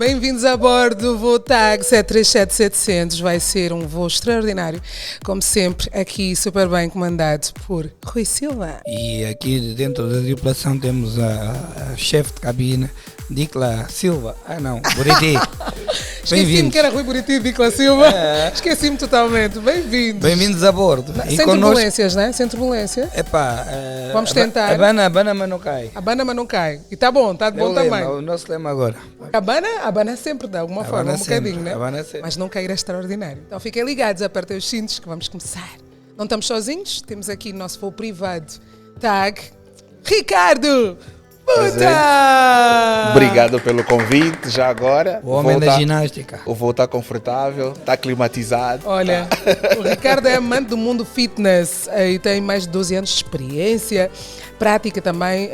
Bem-vindos a bordo do voo TAG 737-700. Vai ser um voo extraordinário, como sempre, aqui super bem comandado por Rui Silva. E aqui dentro da tripulação temos a chefe de cabine, Dicla Silva. Ah não, Buriti. Esqueci-me que era Rui Buriti e Dicla Silva. Esqueci-me totalmente. Bem-vindos. Bem-vindos a bordo. Sem turbulências, né? Sem turbulência. Epá, vamos tentar. Abana, mas não cai. Abana, mas não cai. E tá bom, tá de bom lema, tamanho. o nosso lema agora. Abana sempre, de alguma forma, um bocadinho, né? Sempre. Mas não cair é extraordinário. Então fiquem ligados, apertem os cintos que vamos começar. Não estamos sozinhos, temos aqui no nosso voo privado TAG, Ricardo Puta! Obrigado pelo convite, já agora. O homem da ginástica. O voo está confortável, está climatizado. Olha, o Ricardo é amante do mundo fitness e tem mais de 12 anos de experiência, prática também,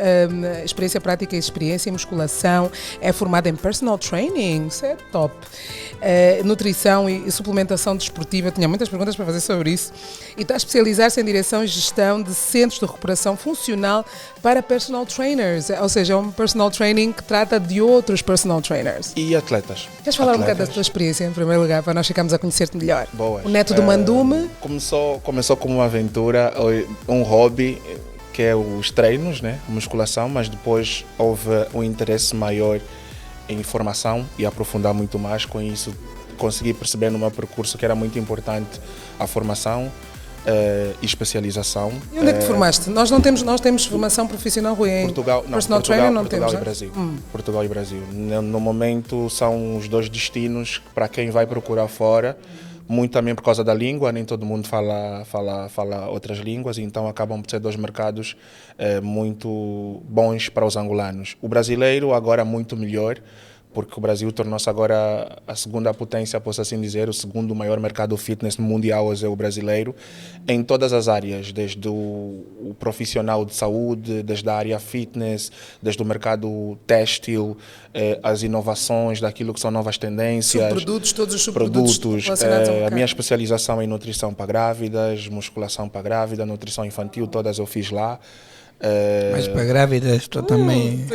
experiência prática e experiência em musculação. É formado em personal training, isso é top. Nutrição e suplementação desportiva, tinha muitas perguntas para fazer sobre isso. E está a especializar-se em direção e gestão de centros de recuperação funcional para personal trainers, ou seja, é um personal training que trata de outros personal trainers. E atletas. Queres falar um bocado da tua experiência, em primeiro lugar, para nós ficarmos a conhecer-te melhor? Boas. O neto do Mandume. Começou como uma aventura, um hobby, que é os treinos, né? A musculação, mas depois houve um interesse maior em formação e aprofundar muito mais. Com isso, consegui perceber no meu percurso que era muito importante a formação e especialização. E onde é que te formaste? Nós temos formação profissional, Rui, em personal trainer, não Portugal temos, e Brasil. Portugal e Brasil. No momento são os dois destinos para quem vai procurar fora, muito também por causa da língua, nem todo mundo fala outras línguas, então acabam por ser dois mercados muito bons para os angolanos. O brasileiro agora muito melhor, porque o Brasil tornou-se agora a segunda potência, posso assim dizer, o segundo maior mercado fitness mundial hoje é o brasileiro, em todas as áreas, desde o profissional de saúde, desde a área fitness, desde o mercado têxtil, as inovações daquilo que são novas tendências. Subprodutos, todos os subprodutos relacionados ao mercado. A minha especialização é em nutrição para grávidas, musculação para grávida, nutrição infantil, todas eu fiz lá. Mas para grávidas, tu também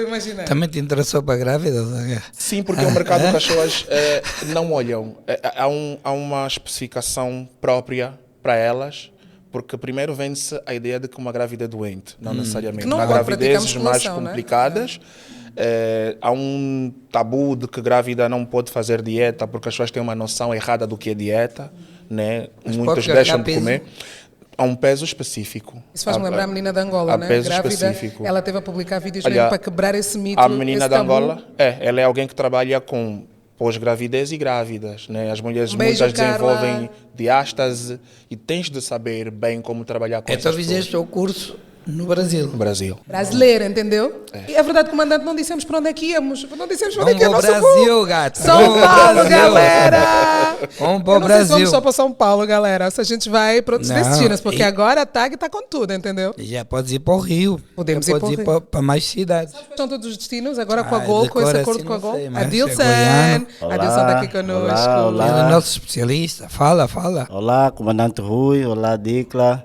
te interessou para grávidas? Sim, porque é um mercado que as pessoas não olham. Há uma especificação própria para elas, porque primeiro vende-se a ideia de que uma grávida é doente, não necessariamente. Não há gravidezes mais musculação, complicadas. Né? Há um tabu de que grávida não pode fazer dieta, porque as pessoas têm uma noção errada do que é dieta. Né? Muitas deixam de comer. Há um peso específico. Isso faz-me lembrar a menina de Angola, né? Peso grávida, específico. Ela teve a publicar vídeos mesmo para quebrar esse mito. A menina de Angola, ela é alguém que trabalha com pós-gravidez e grávidas. Né? As mulheres muitas desenvolvem diástase e tens de saber bem como trabalhar com então essas fizeste o curso no Brasil. Brasileira, entendeu? E é verdade, comandante, não dissemos para onde é que íamos. Não dissemos para onde é que é o nosso Brasil, voo. gato. São Paulo, galera! Vamos para o Brasil. Não sei se vamos só para São Paulo, galera. Se a gente vai para outros destinos, porque agora a TAG está com tudo, entendeu? Já podes ir para o Rio. Podemos ir para mais cidades. São todos os destinos, agora com a Gol, com esse acordo com a Gol. Adilson está aqui conosco. Olá. Ele é nosso especialista. Fala. Olá, comandante Rui. Olá, Dicla.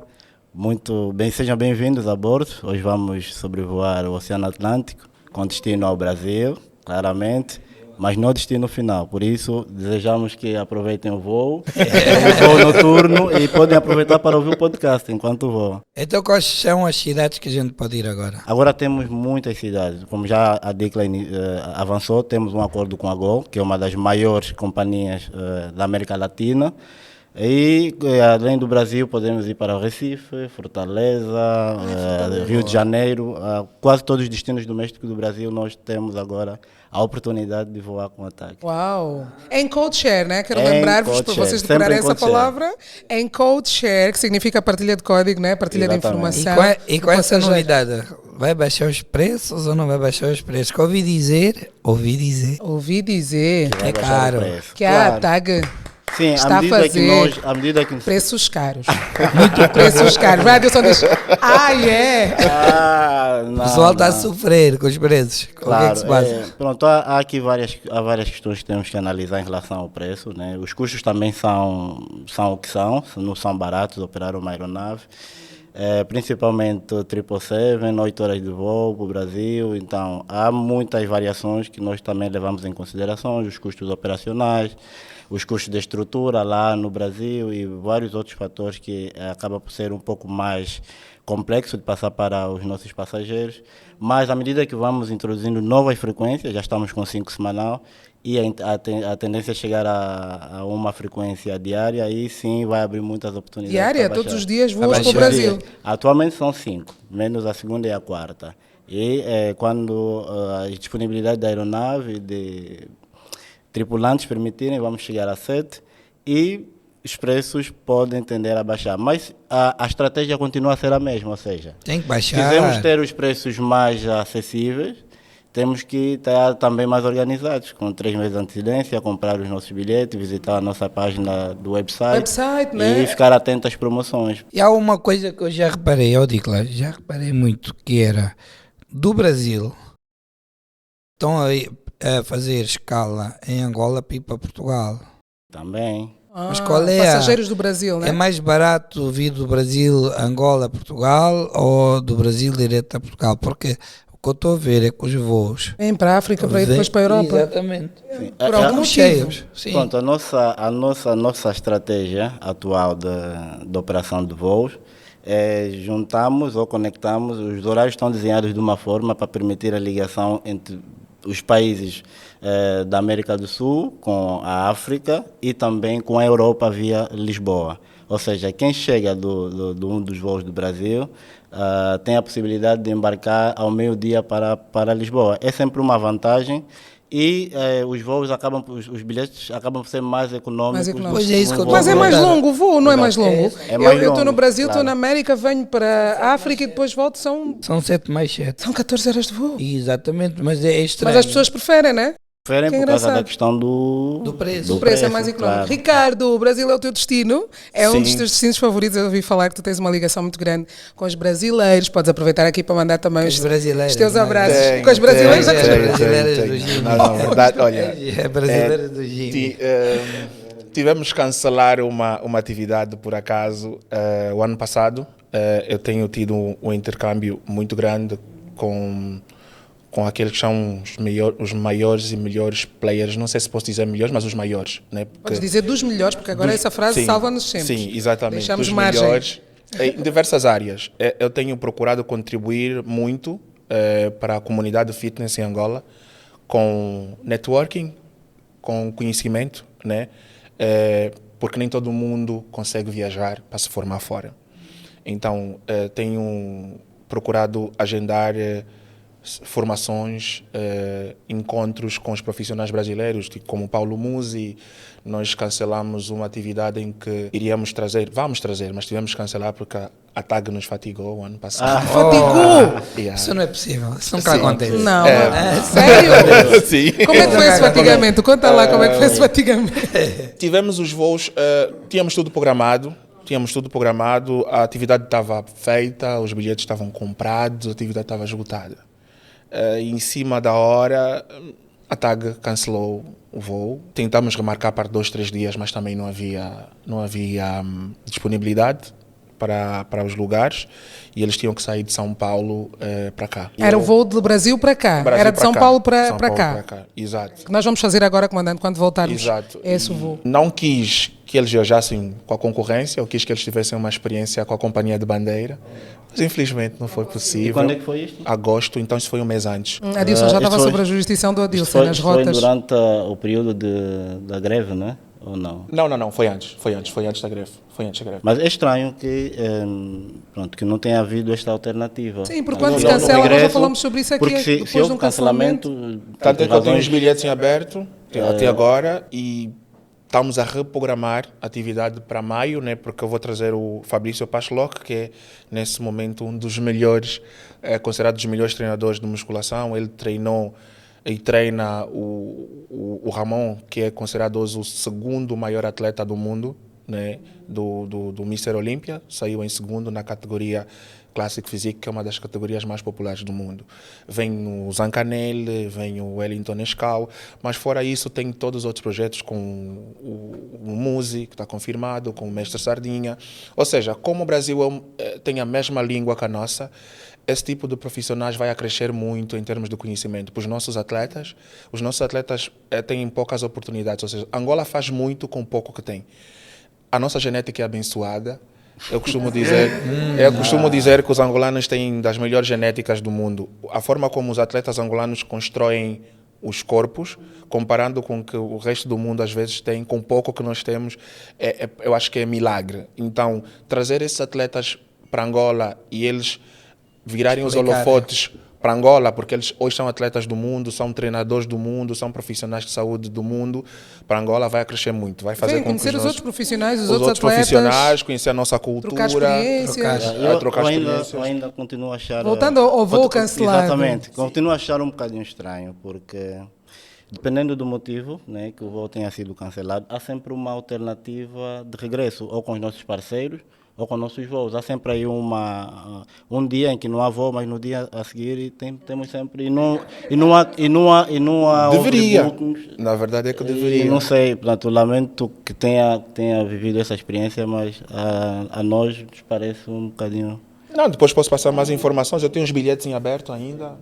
Muito bem, sejam bem-vindos a bordo. Hoje vamos sobrevoar o Oceano Atlântico com destino ao Brasil, claramente, mas não destino final. Por isso, desejamos que aproveitem o voo, o voo noturno, e podem aproveitar para ouvir o podcast enquanto voam. Então, quais são as cidades que a gente pode ir agora? Agora temos muitas cidades. Como já a Dicla avançou, temos um acordo com a Gol, que é uma das maiores companhias da América Latina. E além do Brasil podemos ir para o Recife, Fortaleza, Rio de Janeiro, quase todos os destinos domésticos do Brasil nós temos agora a oportunidade de voar com a TAG. Uau! Em code share, né? Quero lembrar-vos para vocês decorarem essa palavra. Em code share, que significa partilha de código, né? Partilha de informação. E com essa novidade, vai baixar os preços ou não vai baixar os preços? Que ouvi dizer que é caro. Que a TAG Sim, está a fazer preços caros. Muito preços caros. Vai, Adilson diz, o pessoal está a sofrer com os preços. Claro, o que é que se passa? Pronto, há aqui várias questões que temos que analisar em relação ao preço. Né? Os custos também são o que são, não são baratos operar uma aeronave. principalmente 777, 8 horas de voo para o Brasil. Então, há muitas variações que nós também levamos em consideração, os custos operacionais, os custos de estrutura lá no Brasil e vários outros fatores que acaba por ser um pouco mais complexo de passar para os nossos passageiros. Mas, à medida que vamos introduzindo novas frequências, já estamos com 5 semanal, e a tendência é chegar a uma frequência diária, aí sim vai abrir muitas oportunidades. Diária? para Todos baixar. os dias voos Abaixar. para o Brasil? Atualmente são 5, menos a segunda e a quarta. E quando a disponibilidade da aeronave, de tripulantes permitirem, vamos chegar a 7 e os preços podem tender a baixar. Mas a estratégia continua a ser a mesma, ou seja, Tem que se baixar. quisermos ter os preços mais acessíveis, temos que estar também mais organizados, com 3 meses de antecedência, comprar os nossos bilhetes, visitar a nossa página do website, né? e ficar atento às promoções. E há uma coisa que eu já reparei, Dicla, já reparei muito, que era do Brasil, estão a fazer escala em Angola para ir para Portugal. Também. Mas qual é Passageiros do Brasil, né? É mais barato vir do Brasil, Angola, Portugal ou do Brasil direto a Portugal? Porque o que eu estou a ver é que os voos Vem para a África para ir depois para a Europa. Exatamente. Sim. Por algum Estão motivo. cheios. Sim. Pronto, a nossa estratégia atual de operação de voos é juntamos ou conectamos, os horários estão desenhados de uma forma para permitir a ligação entre os países da América do Sul com a África e também com a Europa via Lisboa. Ou seja, quem chega de um dos voos do Brasil tem a possibilidade de embarcar ao meio-dia para Lisboa. É sempre uma vantagem e os voos os bilhetes acabam por ser mais econômicos. Pois é isso que eu Mas é mais longo o voo, não é mais longo? É mais Eu estou no longo, Brasil, estou claro. na América, venho para a África e depois volto, são São 7 mais 7. 14 horas de voo. Exatamente, mas é estranho. Mas as pessoas preferem, né? Preferem Que por causa engraçado. da questão Do preço. O preço é mais económico. claro. Ricardo, o Brasil é o teu destino, é um Sim. dos teus destinos favoritos. Eu ouvi falar que tu tens uma ligação muito grande com os brasileiros. Podes aproveitar aqui para mandar também Os brasileiros, os teus mas- abraços. Tem, com os brasileiros tem, ou com os tem. brasileiros? Brasileiras do Gini. Não, olha, É brasileira do Gini. tivemos que cancelar uma atividade por acaso o ano passado. Eu tenho tido um intercâmbio muito grande com aqueles que são os maiores e melhores players, não sei se posso dizer melhores, mas os maiores. Né? Porque Podes dizer dos melhores, porque agora essa frase sim, salva-nos sempre. Sim, exatamente. Deixamos dos margem. melhores, em diversas áreas. Eu tenho procurado contribuir muito para a comunidade fitness em Angola, com networking, com conhecimento, né? Porque nem todo mundo consegue viajar para se formar fora. Então, tenho procurado agendar formações, encontros com os profissionais brasileiros, tipo, como o Paulo Musi. Nós cancelamos uma atividade em que vamos trazer, mas tivemos que cancelar porque a TAG nos fatigou o ano passado. Fatigou! Yeah. Isso não é possível, isso nunca acontece. Não, sério? Sim. Como é que foi esse fatigamento? Conta lá como é que foi esse fatigamento. Tivemos os voos, tínhamos tudo programado, a atividade estava feita, os bilhetes estavam comprados, a atividade estava esgotada. Em cima da hora, a TAG cancelou o voo. Tentamos remarcar para 2, 3 dias, mas também não havia disponibilidade para os lugares e eles tinham que sair de São Paulo para cá. E Era o eu- voo do Brasil para cá. Brasil Era de para São cá. Paulo para São Paulo cá. para cá. Exato. Que nós vamos fazer agora, comandante, quando voltarmos. Exato. É esse o voo. Não quis que eles viajassem com a concorrência, eu quis que eles tivessem uma experiência com a companhia de bandeira, mas infelizmente não foi possível. E quando é que foi isto? Agosto, então isso foi um mês antes. Adilson já Isto estava foi- sobre a jurisdição do Adilson Foi, nas foi rotas. durante o período da greve, não é? Ou não? Não, foi antes da greve. Foi antes da greve. Mas é estranho que, que não tenha havido esta alternativa. Sim, porque Não, quando se não, cancela, no nós já regresso, falamos sobre isso aqui, Porque se depois houve de um cancelamento... Tanto é que eu tenho os razões- bilhetes em aberto até agora e estamos a reprogramar a atividade para maio, né, porque eu vou trazer o Fabrício Pachlock, que é nesse momento um dos melhores, considerado dos melhores treinadores de musculação. Ele treina o Ramon, que é considerado hoje o segundo maior atleta do mundo, né, do Mr. Olímpia. Saiu em segundo na categoria Classic Physique, que é uma das categorias mais populares do mundo. Vem o Zancanelli, vem o Wellington Escal, mas fora isso tem todos os outros projetos com o Musi, que está confirmado, com o Mestre Sardinha. Ou seja, como o Brasil tem a mesma língua que a nossa, esse tipo de profissionais vai a crescer muito em termos de conhecimento para os nossos atletas. Os nossos atletas têm poucas oportunidades, ou seja, Angola faz muito com pouco que tem. A nossa genética é abençoada. Eu costumo dizer que os angolanos têm das melhores genéticas do mundo. A forma como os atletas angolanos constroem os corpos, comparando com o que o resto do mundo às vezes tem, com pouco que nós temos, eu acho que é milagre. Então, trazer esses atletas para Angola e eles virarem os holofotes para Angola, porque eles hoje são atletas do mundo, são treinadores do mundo, são profissionais de saúde do mundo, para Angola vai crescer muito, vai fazer com que conhecer os outros profissionais, os outros atletas, profissionais, conhecer a nossa cultura, trocar experiências. trocar experiências. Eu ainda continuo a achar... Voltando ao voo cancelado. Exatamente, continuo a achar um bocadinho estranho, porque dependendo do motivo, né, que o voo tenha sido cancelado, há sempre uma alternativa de regresso, ou com os nossos parceiros, ou com nossos voos. Há sempre aí um dia em que não há voo, mas no dia a seguir temos sempre... E não há deveria. Na verdade é que deveria. Não sei, portanto, lamento que tenha vivido essa experiência, mas a nós nos parece um bocadinho... Não, depois posso passar mais informações. Eu tenho os bilhetes em aberto ainda.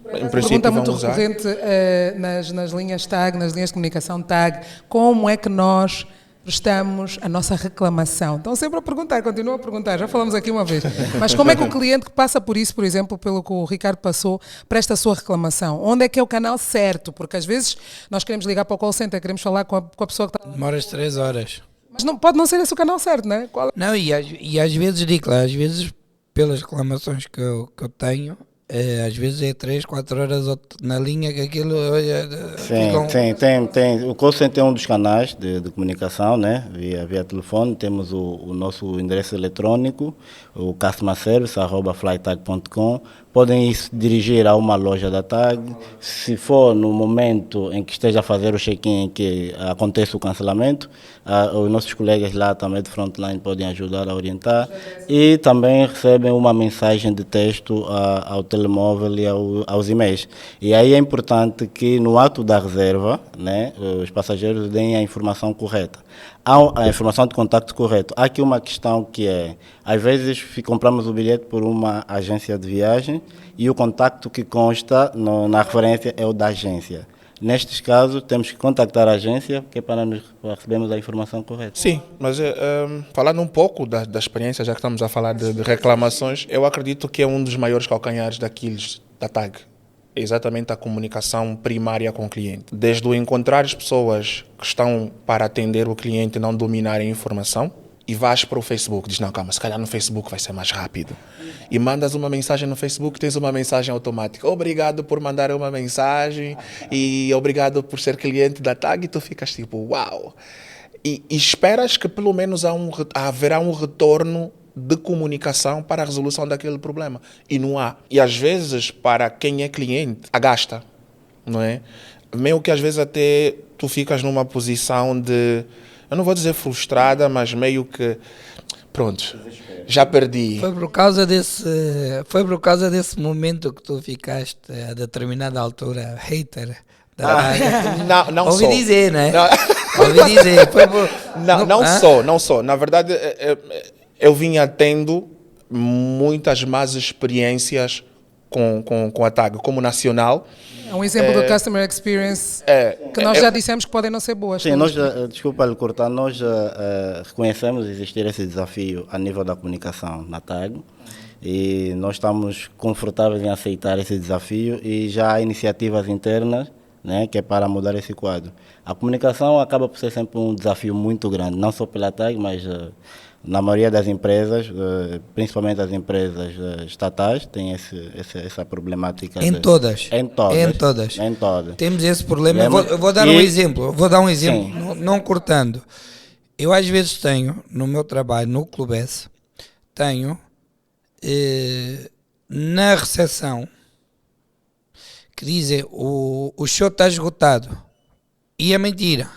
Em princípio, pergunta muito vão usar. recorrente nas linhas TAG, nas linhas de comunicação TAG, como é que nós prestamos a nossa reclamação? Estão sempre a perguntar, continuam a perguntar, já falamos aqui uma vez. Mas como é que o cliente que passa por isso, por exemplo, pelo que o Ricardo passou, presta a sua reclamação? Onde é que é o canal certo? Porque às vezes nós queremos ligar para o call center, queremos falar com a pessoa que está... Demoras 3 horas. Mas não, pode não ser esse o canal certo, não é? Não, e às vezes, digo lá, às vezes, pelas reclamações que eu tenho, às vezes é 3, 4 horas na linha que aquilo... Sim, tem. O call center é um dos canais de comunicação, né? Via telefone. Temos o nosso endereço eletrônico, o customerservice@flytag.com. Podem se dirigir a uma loja da TAG. Se for no momento em que esteja a fazer o check-in, em que acontece o cancelamento, os nossos colegas lá também de frontline podem ajudar a orientar. E também recebem uma mensagem de texto ao telemóvel e aos e-mails. E aí é importante que no ato da reserva, né, os passageiros deem a informação correta. Há a informação de contacto correto. Há aqui uma questão que é, às vezes compramos o bilhete por uma agência de viagem e o contacto que consta na referência é o da agência. Nestes casos, temos que contactar a agência, que é para recebermos a informação correta. Sim, mas falando um pouco da experiência, já que estamos a falar de reclamações, eu acredito que é um dos maiores calcanhares daqueles da TAG. É exatamente a comunicação primária com o cliente. Desde o encontrar as pessoas que estão para atender o cliente e não dominarem a informação, e vais para o Facebook, diz, não, calma, se calhar no Facebook vai ser mais rápido. E mandas uma mensagem no Facebook, tens uma mensagem automática. Obrigado por mandar uma mensagem e obrigado por ser cliente da TAG, e tu ficas tipo, uau. E esperas que pelo menos haverá um retorno de comunicação para a resolução daquele problema. E não há. E às vezes, para quem é cliente, agasta, não é? Meio que às vezes até tu ficas numa posição de, eu não vou dizer frustrada, mas meio que, pronto, já perdi. Foi por causa desse momento que tu ficaste a determinada altura hater. Não ouvi sou. Dizer, né? Não. Ouvi dizer. Não sou. Na verdade, eu vinha tendo muitas más experiências com a TAG como nacional. É um exemplo do Customer Experience que nós já dissemos que podem não ser boas. Sim, desculpa lhe cortar, nós reconhecemos existir esse desafio a nível da comunicação na TAG e nós estamos confortáveis em aceitar esse desafio e já há iniciativas internas, né, que é para mudar esse quadro. A comunicação acaba por ser sempre um desafio muito grande, não só pela TAG, mas na maioria das empresas, principalmente as empresas estatais, tem essa problemática. Em todas. Temos esse problema. Eu vou dar um exemplo, não cortando. Eu às vezes tenho, no meu trabalho, no Clube S, tenho na recepção que dizem o show está esgotado. E é mentira.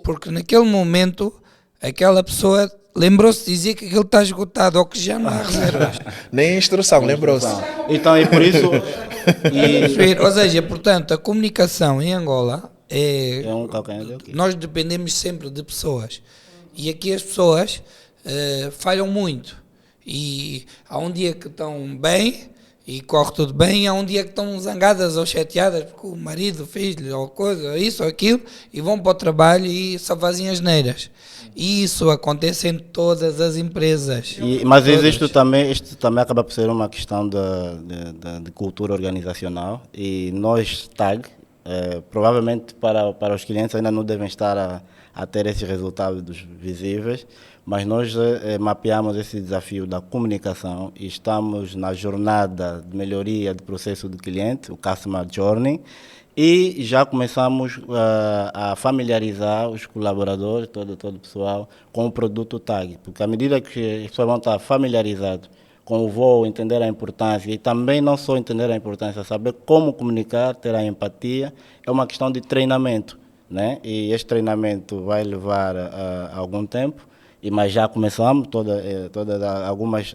Porque naquele momento aquela pessoa lembrou-se de dizer que aquilo está esgotado ou que já não há reservas. Nem instrução, lembrou-se. Então, e por isso... Ou seja, portanto, a comunicação em Angola nós dependemos sempre de pessoas. E aqui as pessoas falham muito. E há um dia que estão bem e corre tudo bem, e há um dia que estão zangadas ou chateadas porque o marido, o filho, ou coisa, isso ou aquilo, e vão para o trabalho e só fazem as neiras. E isso acontece em todas as empresas. Mas isto também acaba por ser uma questão de cultura organizacional, e nós, TAG, provavelmente para os clientes ainda não devem estar a ter esses resultados visíveis, mas nós mapeamos esse desafio da comunicação e estamos na jornada de melhoria do processo do cliente, o Customer Journey, e já começamos a familiarizar os colaboradores, todo o pessoal, com o produto TAG, porque à medida que as pessoas vão estar familiarizados com o voo, entender a importância, e também não só entender a importância, saber como comunicar, ter a empatia, é uma questão de treinamento, né? E este treinamento vai levar algum tempo, mas já começamos,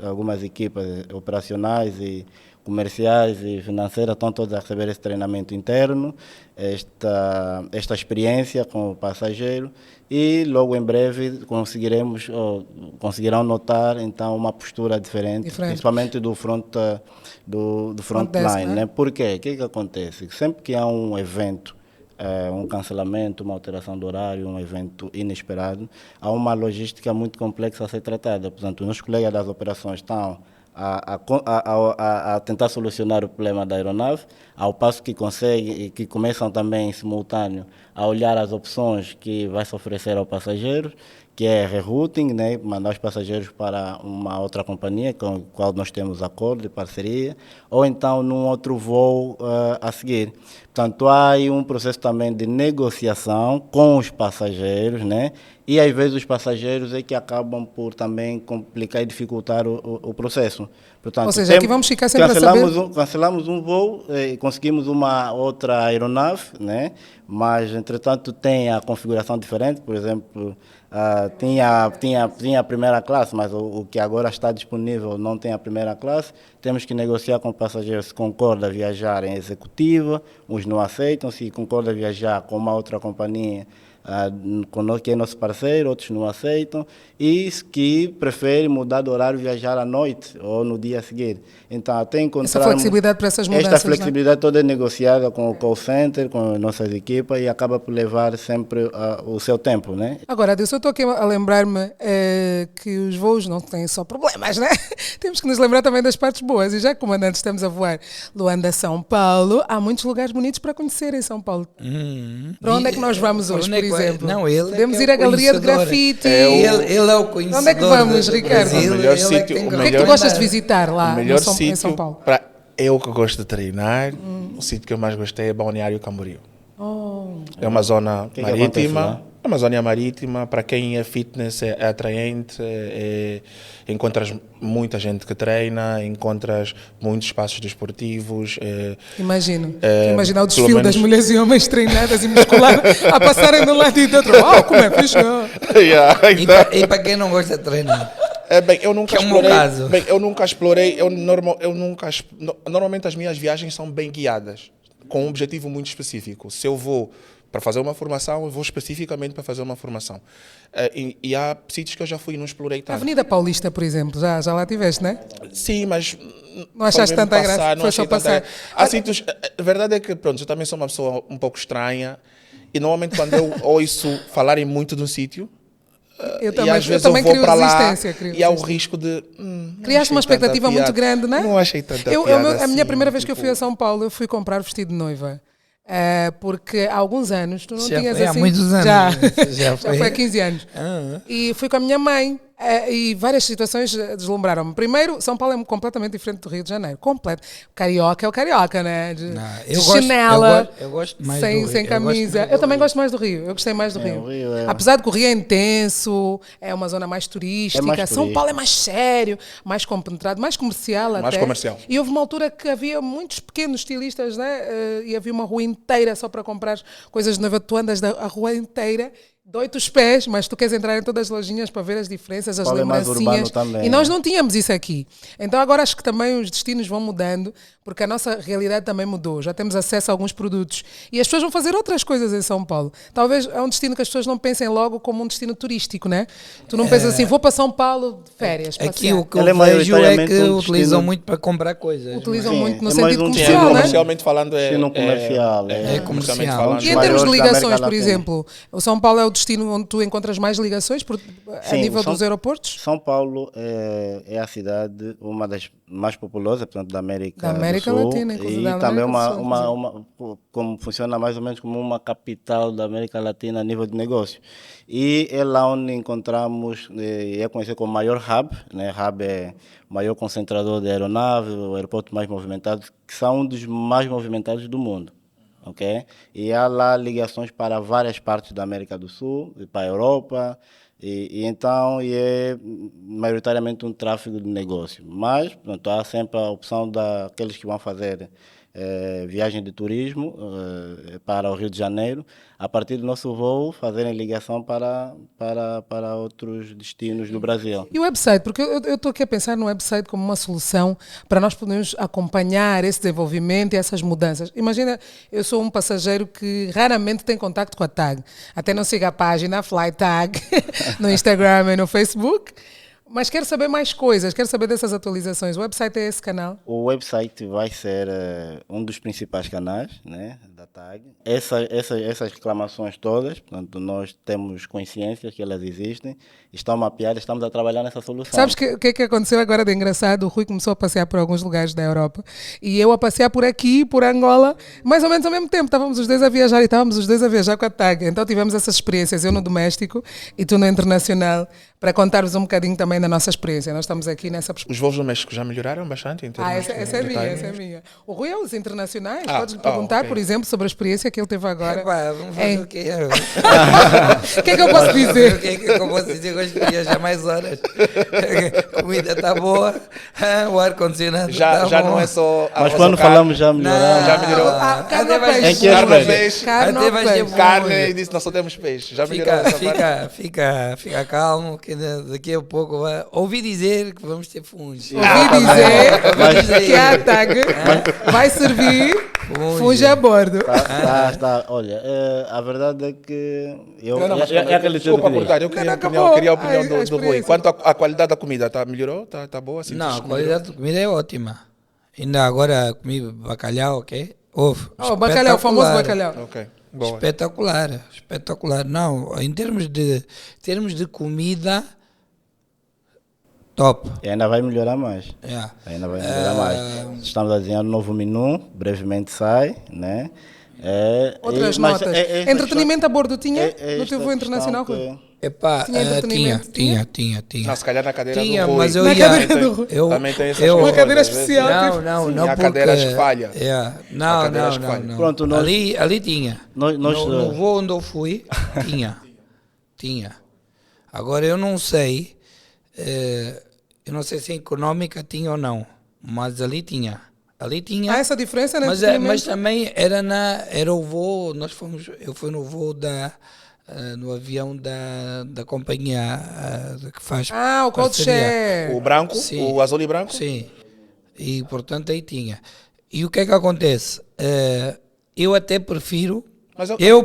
algumas equipas operacionais e comerciais e financeiras estão todas a receber esse treinamento interno, esta experiência com o passageiro, e logo em breve conseguirão notar então uma postura diferente. Principalmente do frontline, né? Por quê? O que acontece? Sempre que há um evento, um cancelamento, uma alteração do horário, um evento inesperado, há uma logística muito complexa a ser tratada. Portanto, os colegas das operações estão a tentar solucionar o problema da aeronave, ao passo que começam também em simultâneo a olhar as opções que vai se oferecer ao passageiro, que é rerouting, né? Mandar os passageiros para uma outra companhia com a qual nós temos acordo de parceria, ou então num outro voo a seguir. Portanto, há aí um processo também de negociação com os passageiros, né? E às vezes os passageiros é que acabam por também complicar e dificultar o processo. Portanto, ou seja, aqui vamos ficar sempre a saber... Cancelamos um voo e conseguimos uma outra aeronave, né? Mas, entretanto, tem a configuração diferente. Por exemplo, tinha a primeira classe, mas o que agora está disponível não tem a primeira classe. Temos que negociar com o passageiro se concorda viajar em executiva, uns não aceitam, se concorda viajar com uma outra companhia, que é nosso parceiro, outros não aceitam, e que prefere mudar de horário, viajar à noite ou no dia a seguir. Então, até encontrar essa flexibilidade para essas mudanças. Esta flexibilidade toda é negociada com o call center, com nossas equipas, e acaba por levar sempre o seu tempo, né? Agora, Adilson, eu estou aqui a lembrar-me que os voos não têm só problemas, né? Temos que nos lembrar também das partes boas. E já que, comandante, estamos a voar Luanda, São Paulo, há muitos lugares bonitos para conhecer em São Paulo. Para onde é que nós vamos hoje, por exemplo? Não, ele podemos ir à Galeria de Grafite. Ele é o conhecedor. Onde é que vamos, Ricardo? O melhor sítio. O que é que tu gostas de visitar lá em São Paulo? Eu que gosto de treinar, o sítio que eu mais gostei é Balneário Camboriú. É uma zona marítima. É uma zona marítima, para quem é fitness é atraente, encontras muita gente que treina, encontras muitos espaços desportivos. Imagino o desfile das mulheres e homens treinadas e musculadas a passarem de um lado e do outro. Como é fixe! E para quem não gosta de treinar? Eu nunca explorei. Normalmente as minhas viagens são bem guiadas, com um objetivo muito específico. Se eu vou para fazer uma formação, eu vou especificamente para fazer uma formação. E há sítios que eu já fui e não explorei tanto. A Avenida Paulista, por exemplo, já lá tiveste, né? Sim, mas... Não achaste tanta graça? Foi só passar. Há sítios... A verdade é que, pronto, eu também sou uma pessoa um pouco estranha, e normalmente quando eu ouço falarem muito de um sítio, e às vezes eu vou para lá e há o risco de... Criaste uma expectativa muito grande, não é? Não achei tanta piada a minha primeira vez que eu fui a São Paulo, eu fui comprar vestido de noiva. Porque há alguns anos tu não tinhas assim. Há muitos anos. Já foi há 15 anos. E fui com a minha mãe. E várias situações deslumbraram-me. Primeiro, São Paulo é completamente diferente do Rio de Janeiro. Completo. Carioca é o carioca, né? De chinela, eu gosto mais sem camisa. Eu também gosto mais do Rio. Eu gostei mais do Rio. Apesar de que o Rio é intenso, é uma zona mais turística. São Paulo é mais sério, mais compenetrado, mais comercial até. Mais comercial. E houve uma altura que havia muitos pequenos estilistas, né? E havia uma rua inteira só para comprar coisas de noiva. Tu andas a rua inteira dói-te os pés, mas tu queres entrar em todas as lojinhas para ver as diferenças, as lembrancinhas. E nós não tínhamos isso aqui. Então agora acho que também os destinos vão mudando, porque a nossa realidade também mudou. Já temos acesso a alguns produtos. E as pessoas vão fazer outras coisas em São Paulo. Talvez é um destino que as pessoas não pensem logo como um destino turístico, né? Tu não pensas assim, vou para São Paulo de férias. Aqui o que eu vejo é que utilizam muito para comprar coisas. Utilizam muito no sentido comercial, né? Comercialmente falando comercial. Comercial. E em termos de ligações, por exemplo, o São Paulo é o destino onde tu encontras mais ligações a nível dos aeroportos? São Paulo é a cidade, uma das mais populosas, portanto, da América do Sul, Latina, inclusive. E também como funciona mais ou menos como uma capital da América Latina a nível de negócio. E é lá onde encontramos, é conhecido como maior hub, né? Hub é o maior concentrador de aeronaves, o aeroporto mais movimentado, que são um dos mais movimentados do mundo. Okay? E há lá ligações para várias partes da América do Sul, e para a Europa, então é maioritariamente um tráfego de negócio. Mas pronto, há sempre a opção daqueles que vão fazer viagem de turismo para o Rio de Janeiro, a partir do nosso voo fazerem ligação para outros destinos do Brasil. E o website? Porque eu estou aqui a pensar no website como uma solução para nós podermos acompanhar esse desenvolvimento e essas mudanças. Imagina, eu sou um passageiro que raramente tem contacto com a TAG. Até não siga a página FlyTag no Instagram e no Facebook. Mas quero saber mais coisas, quero saber dessas atualizações. O website é esse canal? O website vai ser um dos principais canais, né, da TAG. Essas reclamações todas, portanto, nós temos consciência que elas existem, estão mapeadas, estamos a trabalhar nessa solução. Sabes o que aconteceu agora de engraçado? O Rui começou a passear por alguns lugares da Europa e eu a passear por aqui, por Angola, mais ou menos ao mesmo tempo. Estávamos os dois a viajar e estávamos os dois a viajar com a TAG. Então tivemos essas experiências, eu no doméstico e tu no internacional, para contar-vos um bocadinho também da nossa experiência. Nós estamos aqui nessa... Os voos domésticos já melhoraram bastante? Essa é minha. O Rui é os internacionais. Podes-lhe perguntar, por exemplo, sobre a experiência que ele teve agora. Vamos fazer o quê? O que é que eu posso dizer? O que é que eu posso dizer? Hoje em dia já mais horas. A comida está boa, o ar-condicionado está bom. Já não é só... Mas quando falamos já melhoramos. Já melhorou. Carne e disse, nós só temos peixe. Já melhorou essa parte. Fica calmo, que daqui a pouco ouvi dizer que vamos ter funge. Ouvi dizer que a TAG vai servir funge a bordo. Olha, a verdade é que desculpa cortar, eu queria a opinião do Rui. Quanto à qualidade da comida, melhorou? Tá boa? Assim, não, a qualidade da comida é ótima. Ainda agora comi bacalhau, ok? Bacalhau, o famoso bacalhau. Ok. Boa. Espetacular. Não, em termos de comida, top. E ainda vai melhorar mais. Ainda vai melhorar mais. Estamos a desenhar um novo menu, brevemente sai, né? Outras notas. Entretenimento a bordo tinha no teu voo internacional? Tinha. Não, se calhar na cadeira tinha, do Rui. Mas eu na ia... cadeira do Rui. Também tem essas coisas. Uma cadeira especial. Não, a cadeira que falha. Não. Pronto, ali tinha. No voo onde eu fui, tinha. Agora eu não sei se a econômica tinha ou não, mas ali tinha. Há essa diferença, né? Mas também era o voo, eu fui no voo no avião da companhia que faz o Code Share. O branco, sim, o azul e branco? Sim, e portanto aí tinha. E o que é que acontece? Eu até prefiro,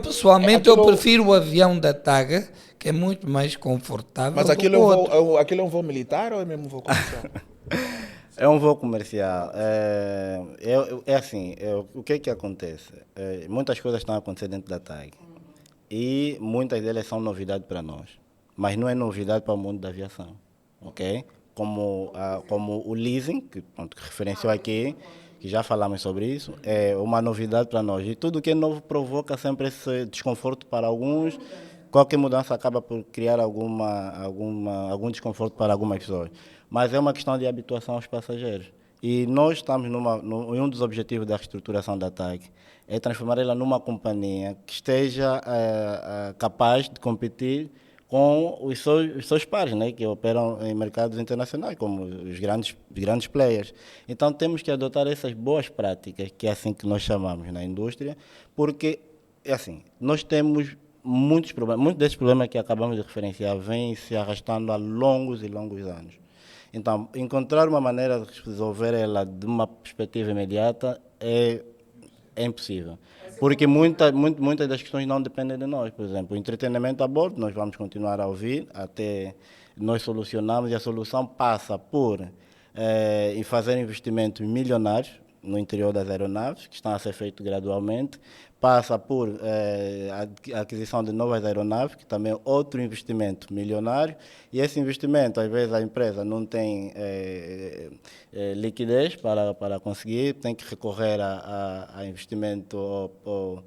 pessoalmente eu prefiro o avião da TAG, que é muito mais confortável. Mas aquilo é um voo militar ou é mesmo um voo comercial? É um voo comercial. O que é que acontece? Muitas coisas estão acontecendo dentro da TAG. E muitas delas são novidade para nós, mas não é novidade para o mundo da aviação, ok? Como o leasing, que referenciou aqui, que já falamos sobre isso, é uma novidade para nós. E tudo que é novo provoca sempre esse desconforto para alguns. Qualquer mudança acaba por criar algum desconforto para algumas pessoas. Mas é uma questão de habituação aos passageiros. E nós estamos em um dos objetivos da reestruturação da TAG, é transformar ela numa companhia que esteja capaz de competir com os seus pares, né, que operam em mercados internacionais, como os grandes players. Então temos que adotar essas boas práticas, que é assim que nós chamamos na indústria, porque assim, nós temos muitos desses problemas que acabamos de referenciar vêm se arrastando há longos e longos anos. Então, encontrar uma maneira de resolver ela de uma perspectiva imediata é impossível. Porque muitas das questões não dependem de nós. Por exemplo, o entretenimento a bordo, nós vamos continuar a ouvir até nós solucionarmos, e a solução passa por fazer investimentos milionários no interior das aeronaves, que estão a ser feitos gradualmente, passa por a aquisição de novas aeronaves, que também é outro investimento milionário, e esse investimento, às vezes, a empresa não tem liquidez para conseguir, tem que recorrer a investimento ou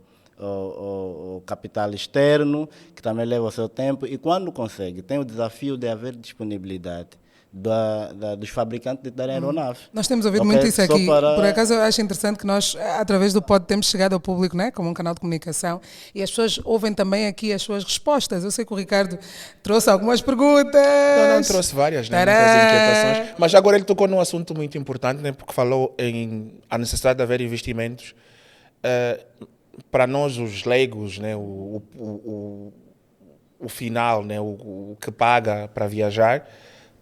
capital externo, que também leva o seu tempo, e quando consegue, tem o desafio de haver disponibilidade dos fabricantes de darem aeronaves. Nós temos ouvido muito isso aqui. Por acaso eu acho interessante que nós, através do pod, temos chegado ao público, né, como um canal de comunicação, e as pessoas ouvem também aqui as suas respostas. Eu sei que o Ricardo trouxe algumas perguntas. Não, trouxe várias, né, muitas inquietações. Mas agora ele tocou num assunto muito importante, né, porque falou em a necessidade de haver investimentos. Para nós, os leigos, né, o final, né, o que paga para viajar,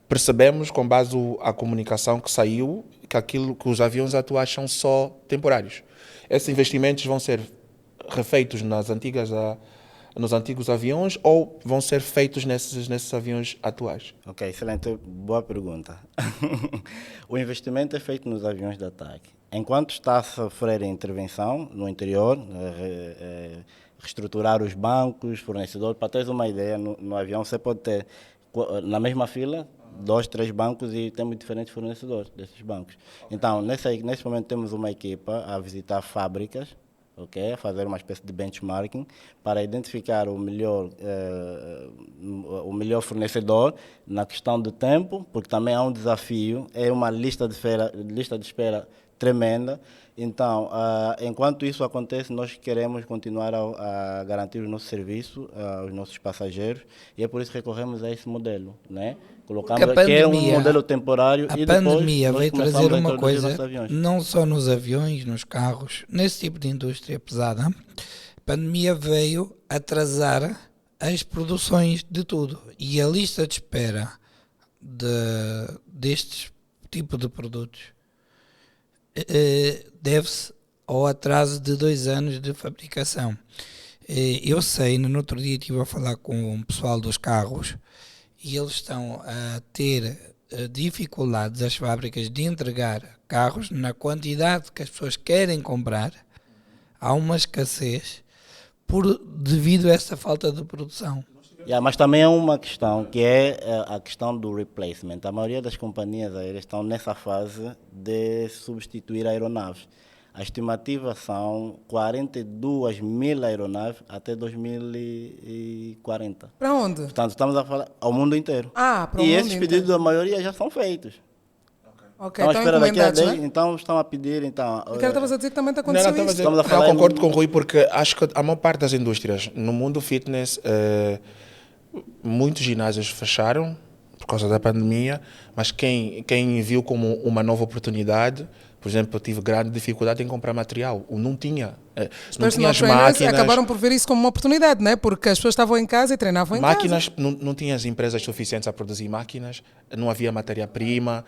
percebemos, com base na comunicação que saiu, que os aviões atuais são só temporários. Esses investimentos vão ser refeitos nos antigos aviões ou vão ser feitos nesses aviões atuais? Ok, excelente. Boa pergunta. O investimento é feito nos aviões de ataque. Enquanto está a sofrer intervenção no interior, reestruturar os bancos, fornecedores, para teres uma ideia, no avião você pode ter, na mesma fila, 2, 3 bancos e temos diferentes fornecedores desses bancos. Então, nesse momento temos uma equipa a visitar fábricas, okay, a fazer uma espécie de benchmarking para identificar o melhor fornecedor na questão do tempo, porque também há um desafio, é uma lista de espera tremenda. Então, enquanto isso acontece, nós queremos continuar a garantir o nosso serviço aos nossos passageiros, e é por isso que recorremos a esse modelo, né? Colocamos que é um modelo temporário. A pandemia veio trazer uma coisa, não só nos aviões, nos carros, nesse tipo de indústria pesada. A pandemia veio atrasar as produções de tudo, e a lista de espera destes tipo de produtos deve-se ao atraso de 2 anos de fabricação. Eu sei, no outro dia estive a falar com o pessoal dos carros e eles estão a ter dificuldades, as fábricas, de entregar carros na quantidade que as pessoas querem comprar. Há uma escassez devido a essa falta de produção. Mas também é uma questão que é a questão do replacement. A maioria das companhias aéreas estão nessa fase de substituir aeronaves. A estimativa são 42 mil aeronaves até 2040. Para onde? Portanto, estamos a falar ao mundo inteiro. Para o e mundo esses pedidos, a maioria já são feitos. Ok, então daqui a 10, né? Então estão a pedir. Ricardo, estavas a dizer que também está acontecendo isso. Não, concordo com o Rui, porque acho que a maior parte das indústrias no mundo fitness, muitos ginásios fecharam por causa da pandemia, mas quem viu como uma nova oportunidade, por exemplo, eu tive grande dificuldade em comprar material, não tinha as máquinas. Acabaram por ver isso como uma oportunidade, né? Porque as pessoas estavam em casa e treinavam em casa. Não tinha as empresas suficientes a produzir máquinas, não havia matéria-prima,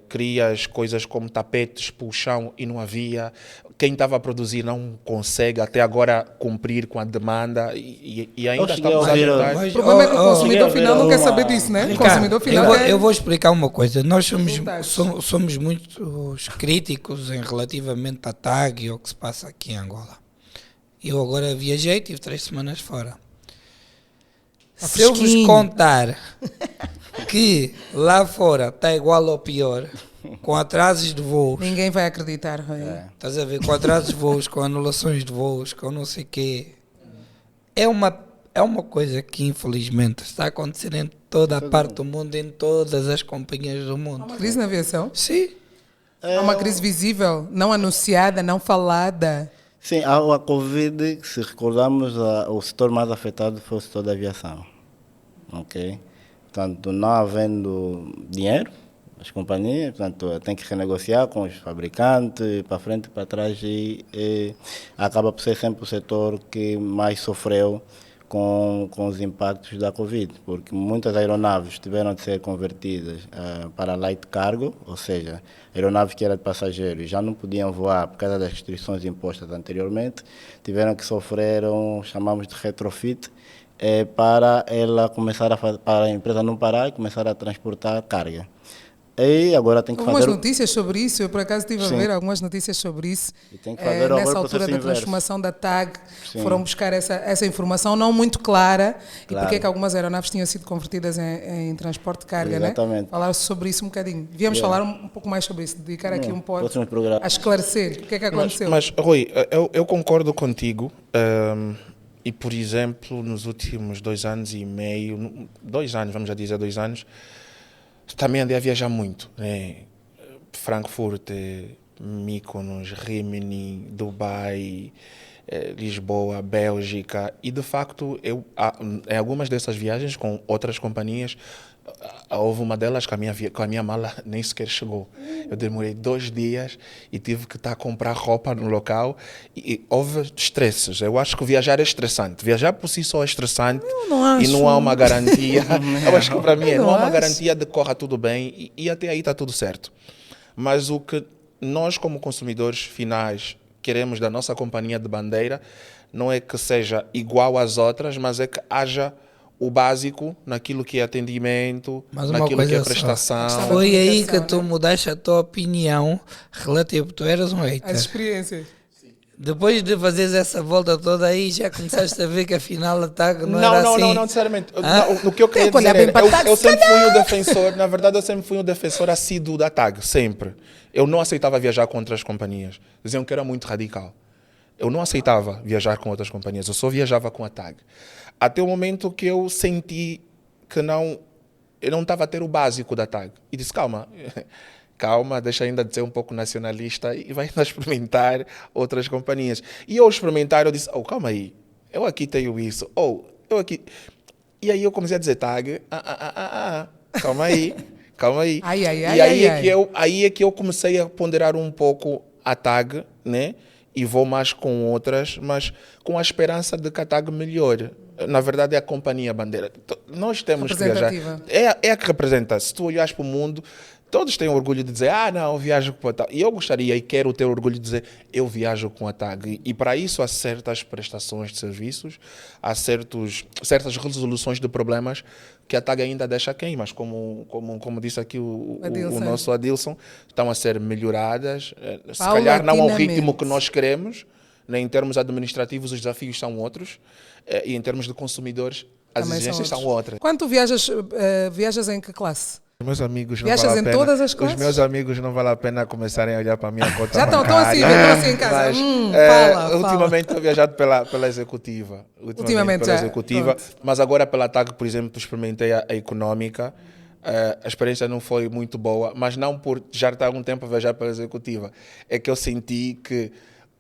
crias coisas como tapetes para o chão e não havia. Quem estava a produzir não consegue até agora cumprir com a demanda e ainda estamos a tentar. O problema é que o consumidor final não quer saber disso, né? Ricardo, o consumidor final eu vou explicar uma coisa. Nós somos muito críticos relativamente à TAG e ao que se passa aqui em Angola. Eu agora viajei, tive 3 semanas fora. Se eu vos contar que lá fora está igual ou pior, com atrasos de voos. Ninguém vai acreditar. Estás a ver? Com atrasos de voos, com anulações de voos, com não sei o quê. É uma coisa que infelizmente está a acontecer em toda a parte do mundo, em todas as companhias do mundo. Há uma crise na aviação? Sim. Há uma crise visível, não anunciada, não falada. Sim, a Covid, se recordarmos, o setor mais afetado foi o setor da aviação. Ok? Portanto, não havendo dinheiro, as companhias, portanto, tem que renegociar com os fabricantes, para frente e para trás, e acaba por ser sempre o setor que mais sofreu com os impactos da Covid, porque muitas aeronaves tiveram de ser convertidas para light cargo, ou seja, aeronaves que eram de passageiros já não podiam voar por causa das restrições impostas anteriormente, tiveram que sofrer chamamos de retrofit, para ela começar para a empresa não parar e começar a transportar carga. E agora tem que algumas notícias sobre isso, eu por acaso estive a ver algumas notícias sobre isso. E tem que fazer nessa altura da transformação da TAG, foram buscar essa informação não muito clara, e porque é que algumas aeronaves tinham sido convertidas em transporte de carga, exatamente, né? Falar sobre isso um bocadinho. Devíamos falar um pouco mais sobre isso, dedicar aqui um pouco a esclarecer o que é que aconteceu. Mas Rui, eu concordo contigo. E, por exemplo, nos últimos 2 anos e meio, 2 anos, vamos já dizer 2 anos, também andei a viajar muito, né? Frankfurt, Mykonos, Rimini, Dubai, Lisboa, Bélgica. E, de facto, em algumas dessas viagens com outras companhias, houve uma delas que a minha mala nem sequer chegou. Eu demorei 2 dias e tive que estar a comprar roupa no local, e houve estresses. Eu acho que viajar é estressante. Viajar por si só é estressante e não há uma garantia. Eu acho que para mim não há uma garantia de que corra tudo bem, e até aí está tudo certo. Mas o que nós, como consumidores finais, queremos da nossa companhia de bandeira não é que seja igual às outras, mas é que haja o básico naquilo que é atendimento, naquilo que é prestação. Foi aí que tu mudaste a tua opinião relativa, tu eras um hater. As experiências. Depois de fazeres essa volta toda aí, já começaste a ver que afinal a TAG não era assim? Não, necessariamente. O que eu queria dizer é, eu sempre fui um defensor, na verdade eu sempre fui um defensor assíduo da TAG, sempre. Eu não aceitava viajar com outras companhias. Diziam que era muito radical. Eu não aceitava viajar com outras companhias, eu só viajava com a TAG. Até o momento que eu senti que eu não estava a ter o básico da TAG. E disse, calma, deixa ainda de ser um pouco nacionalista e vai ainda experimentar outras companhias. E eu experimentar, eu disse, calma aí, eu aqui tenho isso, eu aqui... E aí eu comecei a dizer, TAG, calma aí. Aí é que eu comecei a ponderar um pouco a TAG, né? E vou mais com outras, mas com a esperança de que a TAG melhore. Na verdade, é a companhia bandeira. Nós temos que viajar. É a que representa. Se tu olhas para o mundo, todos têm orgulho de dizer, não, eu viajo com a TAG. E eu gostaria e quero ter orgulho de dizer, eu viajo com a TAG. E para isso há certas prestações de serviços, há certas resoluções de problemas que a TAG ainda deixa quem, mas como disse aqui o nosso Adilson, estão a ser melhoradas, se calhar não ao ritmo que nós queremos, né? Em termos administrativos os desafios são outros, e em termos de consumidores as exigências são outras. Quando tu viajas em que classe? Os meus amigos não viajas vale a pena. Em todas as classes? Os meus amigos não vale a pena começarem a olhar para a minha conta já estão assim em casa. Mas, ultimamente estou viajado pela executiva. Ultimamente pela executiva, mas agora pela TAG, por exemplo, experimentei a econômica. A experiência não foi muito boa, mas não por já estar algum tempo a viajar pela executiva. É que eu senti que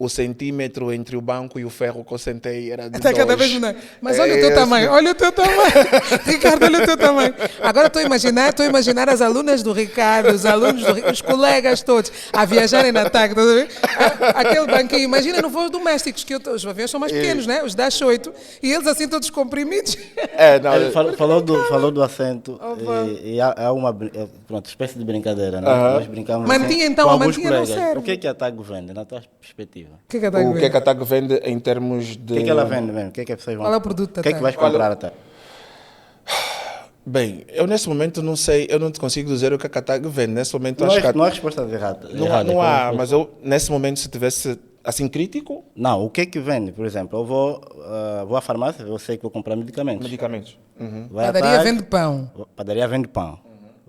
o centímetro entre o banco e o ferro que eu sentei era de até 2. Cada vez não. Mas olha o teu tamanho, Ricardo, olha o teu tamanho. Agora estou a imaginar as alunas do Ricardo, os colegas todos, a viajarem na TAG, aquele banquinho, imagina no voos domésticos, que os aviões são mais pequenos, né? Os Dash 8, e eles assim todos comprimidos. Falou do assento, e há uma espécie de brincadeira, né? Nós brincamos mantinha assim, então, com alguns colegas. O que é a TAG vende, na tua perspectiva? O que é que a TAG vende em termos de... O que é que ela vende mesmo? O que é que as pessoas vão... Qual é o produto da TAG? O que é que vais comprar a TAG? Bem, eu nesse momento não sei, eu não te consigo dizer o que a TAG vende. Nesse momento não há resposta errada. Não há, mas eu nesse momento, se tivesse assim crítico... Não, o que é que vende? Por exemplo, eu vou à farmácia, eu sei que vou comprar medicamentos. Padaria vende pão. Padaria vende pão.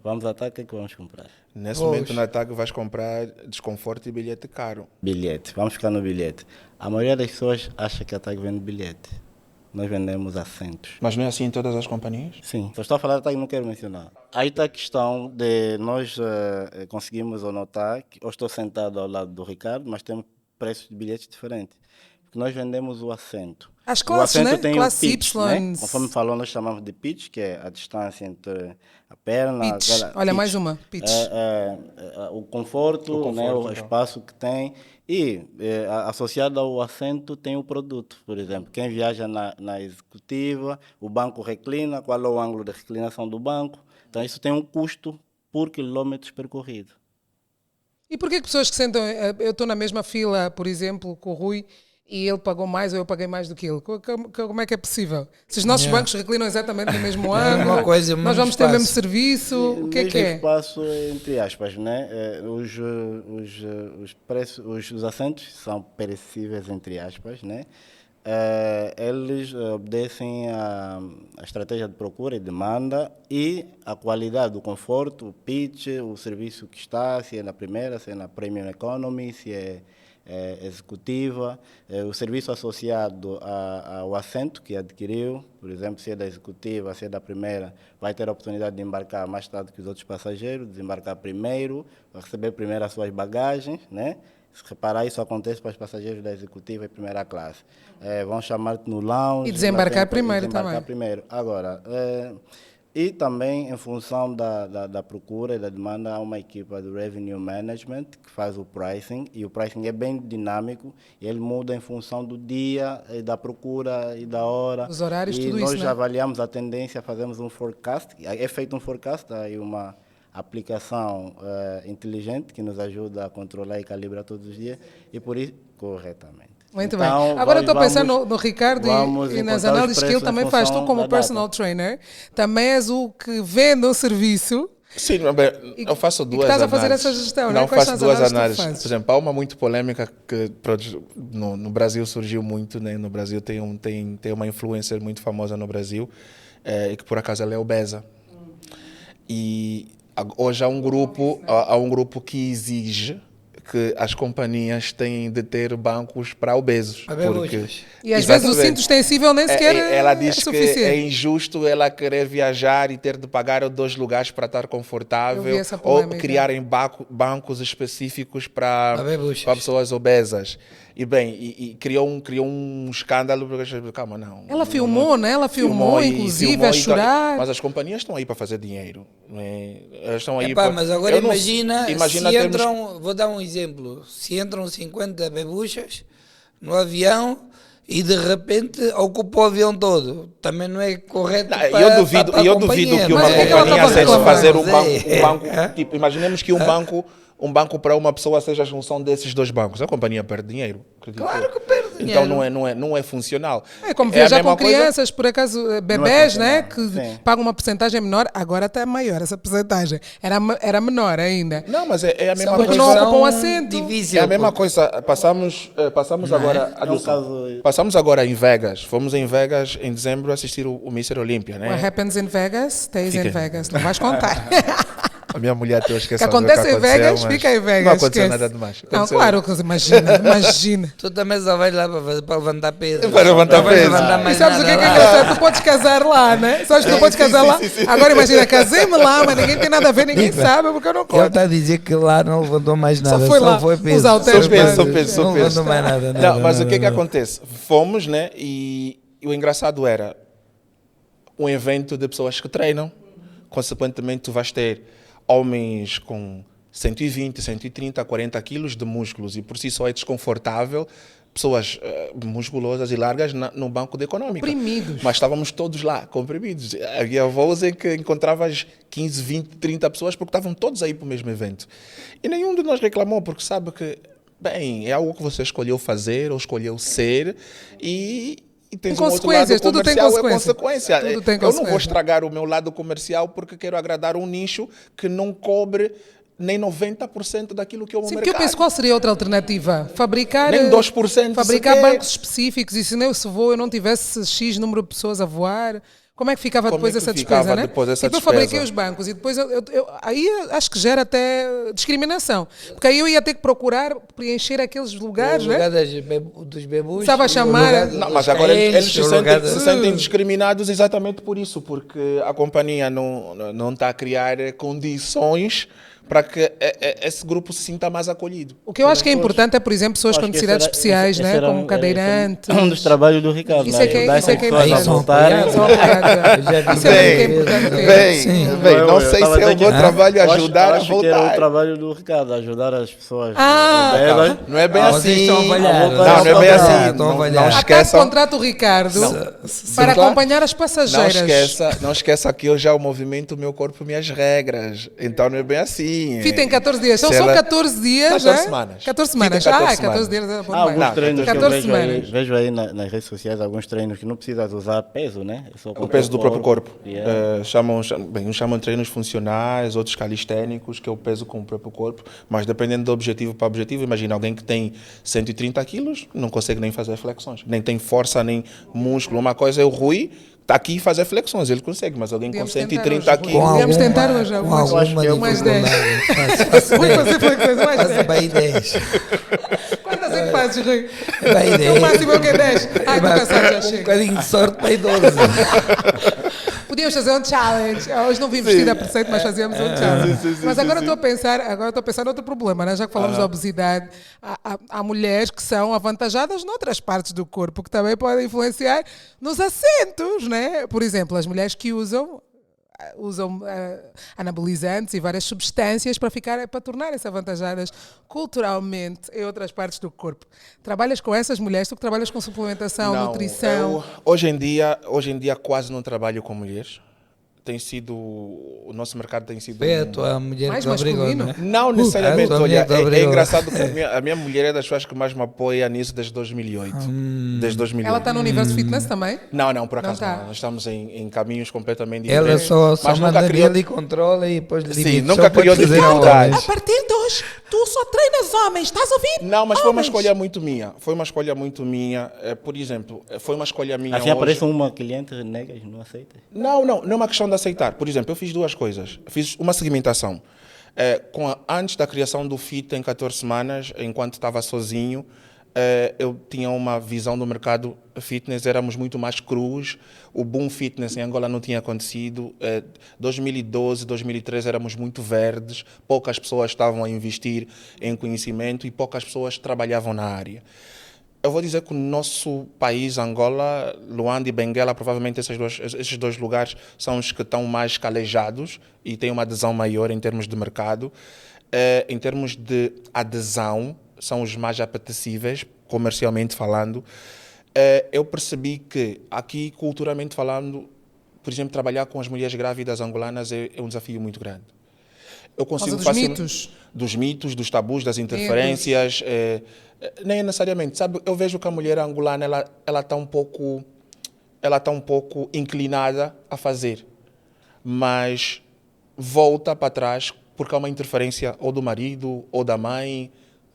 Vamos à TAG, o que é que vamos comprar? Nesse momento na TAG vais comprar desconforto e bilhete caro. Bilhete, vamos ficar no bilhete. A maioria das pessoas acha que a TAG vende bilhete. Nós vendemos assentos. Mas não é assim em todas as companhias? Sim, só estou a falar da TAG, não quero mencionar. Aí está a questão de nós conseguimos notar que eu estou sentado ao lado do Ricardo, mas temos preços de bilhetes diferentes. que nós vendemos o assento. As classes, o assento né? tem Classe o pitch, Y. né? Conforme falou, nós chamamos de pitch, que é a distância entre a perna... Pitch. Olha, pitch. Mais uma. Pitch. O conforto, né? O espaço que tem. E associado ao assento tem o produto, por exemplo. Quem viaja na executiva, o banco reclina, qual é o ângulo de reclinação do banco. Então, isso tem um custo por quilômetros percorridos. E por que pessoas que sentam... Eu estou na mesma fila, por exemplo, com o Rui, e ele pagou mais ou eu paguei mais do que ele. Como é que é possível? Se os nossos bancos reclinam exatamente no mesmo ângulo, nós vamos ter o mesmo serviço, o que é que é? Espaço, entre aspas, né? Os preços, os assentos são perecíveis, entre aspas, né? Eles obedecem a estratégia de procura e demanda e a qualidade do conforto, o pitch, o serviço que está, se é na primeira, se é na Premium Economy, se é executiva, o serviço associado ao assento que adquiriu, por exemplo, se é da executiva, se é da primeira, vai ter a oportunidade de embarcar mais tarde que os outros passageiros, desembarcar primeiro, vai receber primeiro as suas bagagens, né? Se reparar, isso acontece para os passageiros da executiva e primeira classe. Vão chamar-te no lounge... E desembarcar primeiro também. Agora, e também, em função da procura e da demanda, há uma equipa de Revenue Management que faz o pricing, e o pricing é bem dinâmico, e ele muda em função do dia, e da procura e da hora. Os horários, e tudo isso, né? Nós avaliamos a tendência, fazemos um forecast, é feito um forecast, aí uma aplicação inteligente que nos ajuda a controlar e calibrar todos os dias, e por isso, corretamente. Muito bem. Agora eu estou pensando no Ricardo e nas análises que ele também faz. Tu, como personal trainer, também és o que vende o serviço. Sim, eu faço duas análises. Estás a fazer essa gestão, não né? Faço duas análises. Por exemplo, há uma muito polêmica que no Brasil surgiu muito, né? No Brasil tem uma influencer muito famosa no Brasil, e que por acaso ela é obesa. E hoje há um grupo que exige que as companhias têm de ter bancos para obesos. E às vezes o cinto extensível nem sequer ela diz é suficiente. Que é injusto ela querer viajar e ter de pagar 2 lugares para estar confortável, ou criarem bancos específicos para pessoas obesas. E bem, e criou um escândalo, porque calma, não. Ela filmou, né? Ela filmou inclusive, a chorar. Mas as companhias estão aí para fazer dinheiro. Né? Elas estão aí mas agora imagina se entram, vou dar um exemplo, se entram 50 bebuchas no avião e de repente ocupa o avião todo. Também não é correto eu duvido que uma companhia aceite fazer um banco tipo, imaginemos que um banco para uma pessoa seja a junção desses 2 bancos. A companhia perde dinheiro. Claro que perde dinheiro. Então não é funcional. É como viajar com crianças, por acaso, bebés, né? Que pagam uma porcentagem menor. Agora está maior essa porcentagem. Era menor ainda. Não, mas é a mesma coisa. Porque não ocupam um assento. É a mesma coisa. Passamos agora em Vegas. Fomos em Vegas em dezembro assistir o Mr. Olympia, né? What happens in Vegas, stays in Vegas. Não vais contar. A minha mulher tem que acontece em Vegas, fica em Vegas. Não aconteceu nada demais. Não, claro que imagina. Tu também só vais lá para levantar peso. Para levantar peso. E sabes o que é engraçado? Tu podes casar lá, né? Sabes que tu podes casar lá? Sim. Agora imagina, casei-me lá, mas ninguém tem nada a ver, ninguém sabe, porque eu não conto. Ele está a dizer que lá não levantou mais nada. Só foi peso. Só peso. Não levantou mais nada. Não, mas o que é que acontece? Fomos, né? E o engraçado era um evento de pessoas que treinam. Consequentemente, tu vais ter homens com 120, 130, 40 quilos de músculos e por si só é desconfortável, pessoas musculosas e largas no banco de econômica. Comprimidos. Mas estávamos todos lá, comprimidos. Havia voos em que encontravas 15, 20, 30 pessoas porque estavam todos aí para o mesmo evento. E nenhum de nós reclamou porque sabe que, bem, é algo que você escolheu fazer ou escolheu ser e tens um outro lado comercial, tudo tem consequência. Eu não vou estragar o meu lado comercial porque quero agradar um nicho que não cobre nem 90% daquilo que é o mercado. Porque eu penso, qual seria outra alternativa? Fabricar, nem 2% fabricar bancos específicos, e se eu não tivesse X número de pessoas a voar, como é que ficava depois essa despesa, né? Eu fabriquei os bancos e depois aí acho que gera até discriminação. Porque aí eu ia ter que procurar preencher aqueles lugares, né? Dos bebus. Estava a chamar. Não, mas agora eles se sentem discriminados exatamente por isso, porque a companhia não está a criar condições para que esse grupo se sinta mais acolhido. O que eu acho que é importante é, por exemplo, pessoas com necessidades especiais, né? Como cadeirantes. Um dos trabalhos do Ricardo. Isso é que é importante. Isso é importante. Bem, não sei se é o meu trabalho ajudar a voltar. Era o trabalho do Ricardo, ajudar as pessoas. Não é bem assim. Não é bem assim. Não esqueça. Contrata o Ricardo para acompanhar as passageiras. Não esqueça que eu já o movimento, o meu corpo, minhas regras. Então não é bem assim. Tem 14 dias. São só 14 dias, 14 semanas. 14 semanas. 14 dias. Alguns treinos que eu vejo aí nas redes sociais, alguns treinos que não precisas usar peso, né? O peso do próprio corpo. Chamam de treinos funcionais, outros calisténicos, que é o peso com o próprio corpo. Mas dependendo do objetivo para objetivo, imagina alguém que tem 130 quilos, não consegue nem fazer flexões. Nem tem força, nem músculo. Uma coisa é o Rui, está aqui e fazer flexões, ele consegue, mas alguém com 130 quilos... Podemos tentar hoje, mais 10. Vou fazer flexões, mais 10. Bem 10. Quantas é que fazes, Rui? Bem 10. O máximo é o que é 10. Ai, estou cansado, já chega. Um bocadinho de sorte, bem 12. Podíamos fazer um challenge. Hoje não vim vestida a preceito, mas fazíamos um challenge. Mas agora estou a pensar outro problema, né? Já que falamos da obesidade, há mulheres que são avantajadas noutras partes do corpo que também podem influenciar nos assentos, né? Por exemplo, as mulheres que usam anabolizantes e várias substâncias para tornarem-se avantajadas culturalmente em outras partes do corpo. Trabalhas com essas mulheres? Tu que trabalhas com suplementação, nutrição? Hoje em dia quase não trabalho com mulheres. O nosso mercado tem sido... É a tua mulher mais que obrigou, não é? Não necessariamente. Olha, é engraçado que a minha mulher é das pessoas que mais me apoia nisso desde 2008. Desde 2008. Ela está no universo fitness também? Não, por acaso não. Nós estamos em caminhos completamente diferentes. Ela só manda nele e controla e depois limite. Sim, nunca criou dificuldades. A partir de hoje, tu só treinas homens, estás a ouvir? Não, mas foi uma escolha muito minha. Por exemplo, foi uma escolha minha. Assim aparece uma cliente nega e não aceita? Não é uma questão de aceitar. Por exemplo, eu fiz duas coisas. Fiz uma segmentação. Antes da criação do FIT, em 14 semanas, enquanto estava sozinho, eu tinha uma visão do mercado fitness, éramos muito mais crus, o boom fitness em Angola não tinha acontecido, 2012, 2013 éramos muito verdes, poucas pessoas estavam a investir em conhecimento e poucas pessoas trabalhavam na área. Eu vou dizer que o nosso país, Angola, Luanda e Benguela, provavelmente esses dois lugares são os que estão mais calejados e têm uma adesão maior em termos de mercado. Em termos de adesão, são os mais apetecíveis, comercialmente falando. Eu percebi que aqui, culturalmente falando, por exemplo, trabalhar com as mulheres grávidas angolanas é um desafio muito grande. Eu consigo dos mitos, dos tabus, das interferências, nem necessariamente, sabe? Eu vejo que a mulher angolana ela está um pouco inclinada a fazer, mas volta para trás porque há uma interferência ou do marido ou da mãe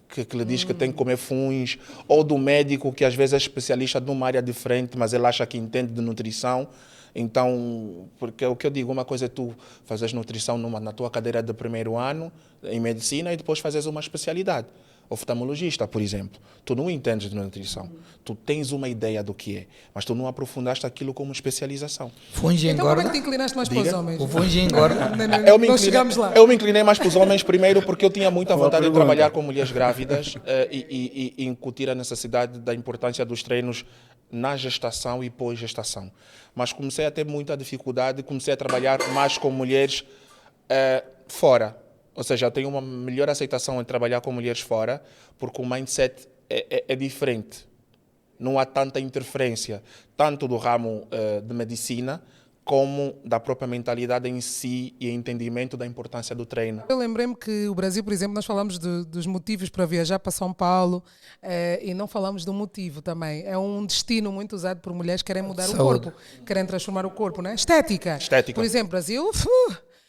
que lhe diz que tem que comer funs, ou do médico que às vezes é especialista numa área diferente, mas ele acha que entende de nutrição. Então, porque o que eu digo, uma coisa é tu fazes nutrição na tua cadeira de primeiro ano em medicina e depois fazes uma especialidade. Oftalmologista, por exemplo. Tu não entendes de nutrição. Tu tens uma ideia do que é, mas tu não aprofundaste aquilo como especialização. Funge então engorda? Como é que te inclinaste mais para os homens? O funge engorda? Nós chegamos lá. Eu me inclinei mais para os homens primeiro porque eu tinha muita vontade de trabalhar com mulheres grávidas e incutir a necessidade da importância dos treinos na gestação e pós-gestação. Mas comecei a ter muita dificuldade e comecei a trabalhar mais com mulheres fora. Ou seja, eu tenho uma melhor aceitação em trabalhar com mulheres fora, porque o mindset é diferente. Não há tanta interferência, tanto do ramo de medicina, como da própria mentalidade em si e entendimento da importância do treino. Eu lembrei-me que o Brasil, por exemplo, nós falamos dos motivos para viajar para São Paulo e não falamos do motivo também. É um destino muito usado por mulheres que querem mudar o corpo, querem transformar o corpo, né? Estética. Por exemplo, Brasil...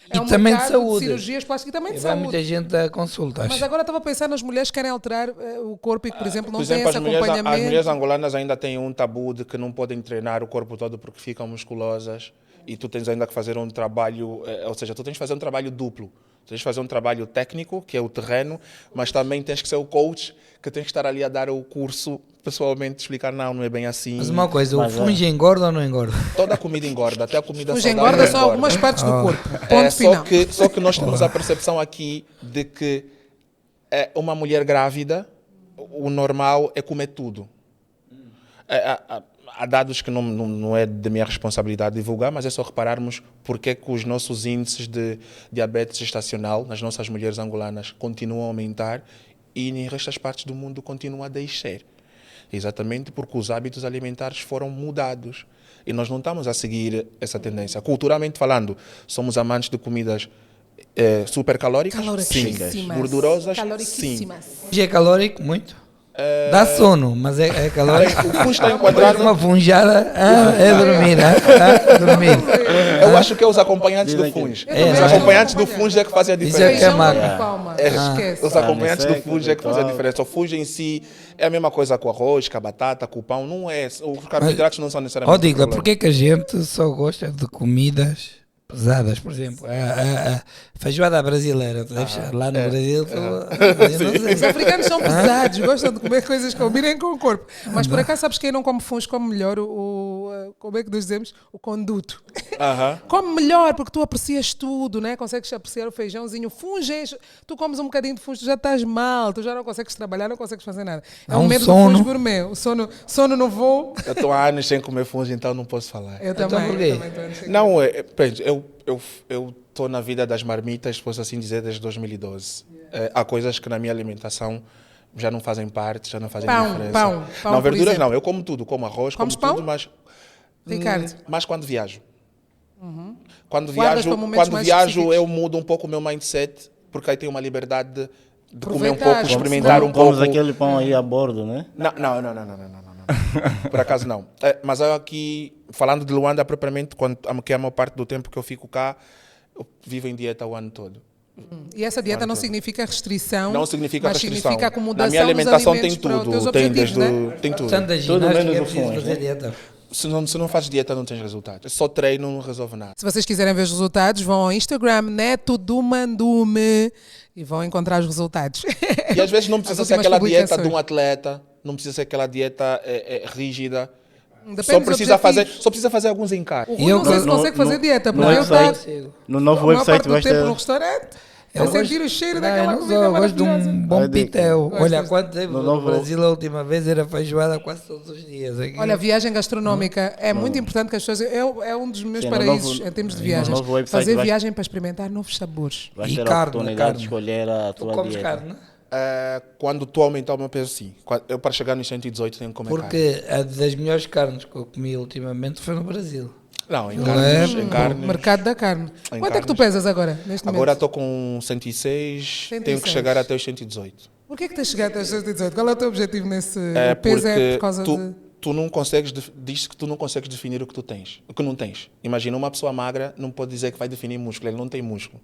E também de saúde. De cirurgias plásticas e também de vai saúde. Muita gente a consultas. Mas agora estava a pensar nas mulheres que querem alterar o corpo e que, por exemplo, não têm esse acompanhamento. As mulheres angolanas ainda têm um tabu de que não podem treinar o corpo todo porque ficam musculosas e tu tens ainda que fazer um trabalho, ou seja, tu tens que fazer um trabalho duplo. Tu tens que fazer um trabalho técnico, que é o terreno, mas também tens que ser o coach, que tens que estar ali a dar o curso pessoalmente explicar, não é bem assim. Mas uma coisa, o funge engorda ou não engorda? Toda a comida engorda, até a comida Funge saudável engorda só algumas partes do corpo. Só que nós temos a percepção aqui de que uma mulher grávida, o normal é comer tudo. Há dados que não é da minha responsabilidade divulgar, mas é só repararmos porque é que os nossos índices de diabetes gestacional nas nossas mulheres angolanas continuam a aumentar e em restas partes do mundo continuam a descer. Exatamente porque os hábitos alimentares foram mudados. E nós não estamos a seguir essa tendência. Culturalmente falando, somos amantes de comidas super calóricas, sim. Gordurosas, sim. E é calórico muito? Dá sono, mas é calórico. O funge está enquadrado. Uma funjada é dormir, dormir. Eu acho que é os acompanhantes do funge. Os acompanhantes do funge é que fazem a diferença. Isso é que é Os acompanhantes do funge é que fazem a diferença. O funge em si é a mesma coisa com o arroz, com a batata, com o pão. Não é. Os carboidratos não são necessariamente. Digla, por que a gente só gosta de comidas pesadas? Por exemplo, a feijoada brasileira, lá no Brasil, os africanos são pesados, gostam de comer coisas que combinem com o corpo. Mas por acaso sabes quem não come funge, come melhor como é que nós dizemos? O conduto. Come melhor porque tu aprecias tudo, né? Consegues apreciar o feijãozinho. Funge, tu comes um bocadinho de funge, tu já estás mal, tu já não consegues trabalhar, não consegues fazer nada. É um medo do funge gourmet. O sono no voo. Eu estou há anos sem comer funge, então não posso falar. Eu também. Não, eu estou na vida das marmitas, posso assim dizer, desde 2012. Há coisas que na minha alimentação já não fazem parte, já não fazem diferença. Pão, não, verduras não, eu como tudo, como arroz, Comes como pão? tudo, mas... Ricardo? Mas quando viajo. Quando Guardas para momentos mais viajo específicos. eu mudo um pouco o meu mindset, porque aí tenho uma liberdade de comer um Aproveitar. pouco, experimentar um pouco. Comes aquele pão aí a bordo, né? Não. Por acaso não. Mas eu aqui, falando de Luanda propriamente, que é a maior parte do tempo que eu fico cá, eu vivo em dieta o ano todo. E essa dieta não significa restrição, Não significa mas restrição. significa acomodação. Na minha alimentação dos tem alimentos para os teus tudo. Tem objetivos, desde né? tem tudo. Tudo menos o funge, fazer dieta. Se não fazes dieta, não tens resultados. Só treino não resolve nada. Se vocês quiserem ver os resultados, vão ao Instagram Neto do Mandume e vão encontrar os resultados. E às vezes não precisa ser aquela dieta de um atleta, não precisa ser aquela dieta rígida. Só precisa fazer alguns encargos. O Rui não sei se consegue fazer dieta, porque eu estou no novo a maior website parte do tempo no restaurante. Eu sentir o cheiro daquela comida eu gosto de maravilhosa. um bom pitel. Olha, Gostas? quando teve no Brasil a última vez era feijoada quase todos os dias. Aqui. Olha, viagem gastronómica é muito importante que as pessoas... É um dos meus paraísos em termos de viagens. Fazer viagem para experimentar novos sabores. Vais ter a oportunidade de escolher a tua comes dieta. carne? Quando estou a aumentar o meu peso, sim. Eu para chegar nos 118 tenho que comer carne. Porque a das melhores carnes que eu comi ultimamente foi no Brasil. Não, em carnes. Mercado da carne. Quanto é que tu pesas agora, neste momento? Agora estou com 106, tenho que chegar até os 118. Por que tens de chegar até os 118? Qual é o teu objetivo nesse peso? Porque É por causa tu não consegues, diz que tu não consegues definir o que tu tens, o que não tens. Imagina, uma pessoa magra não pode dizer que vai definir músculo, ele não tem músculo.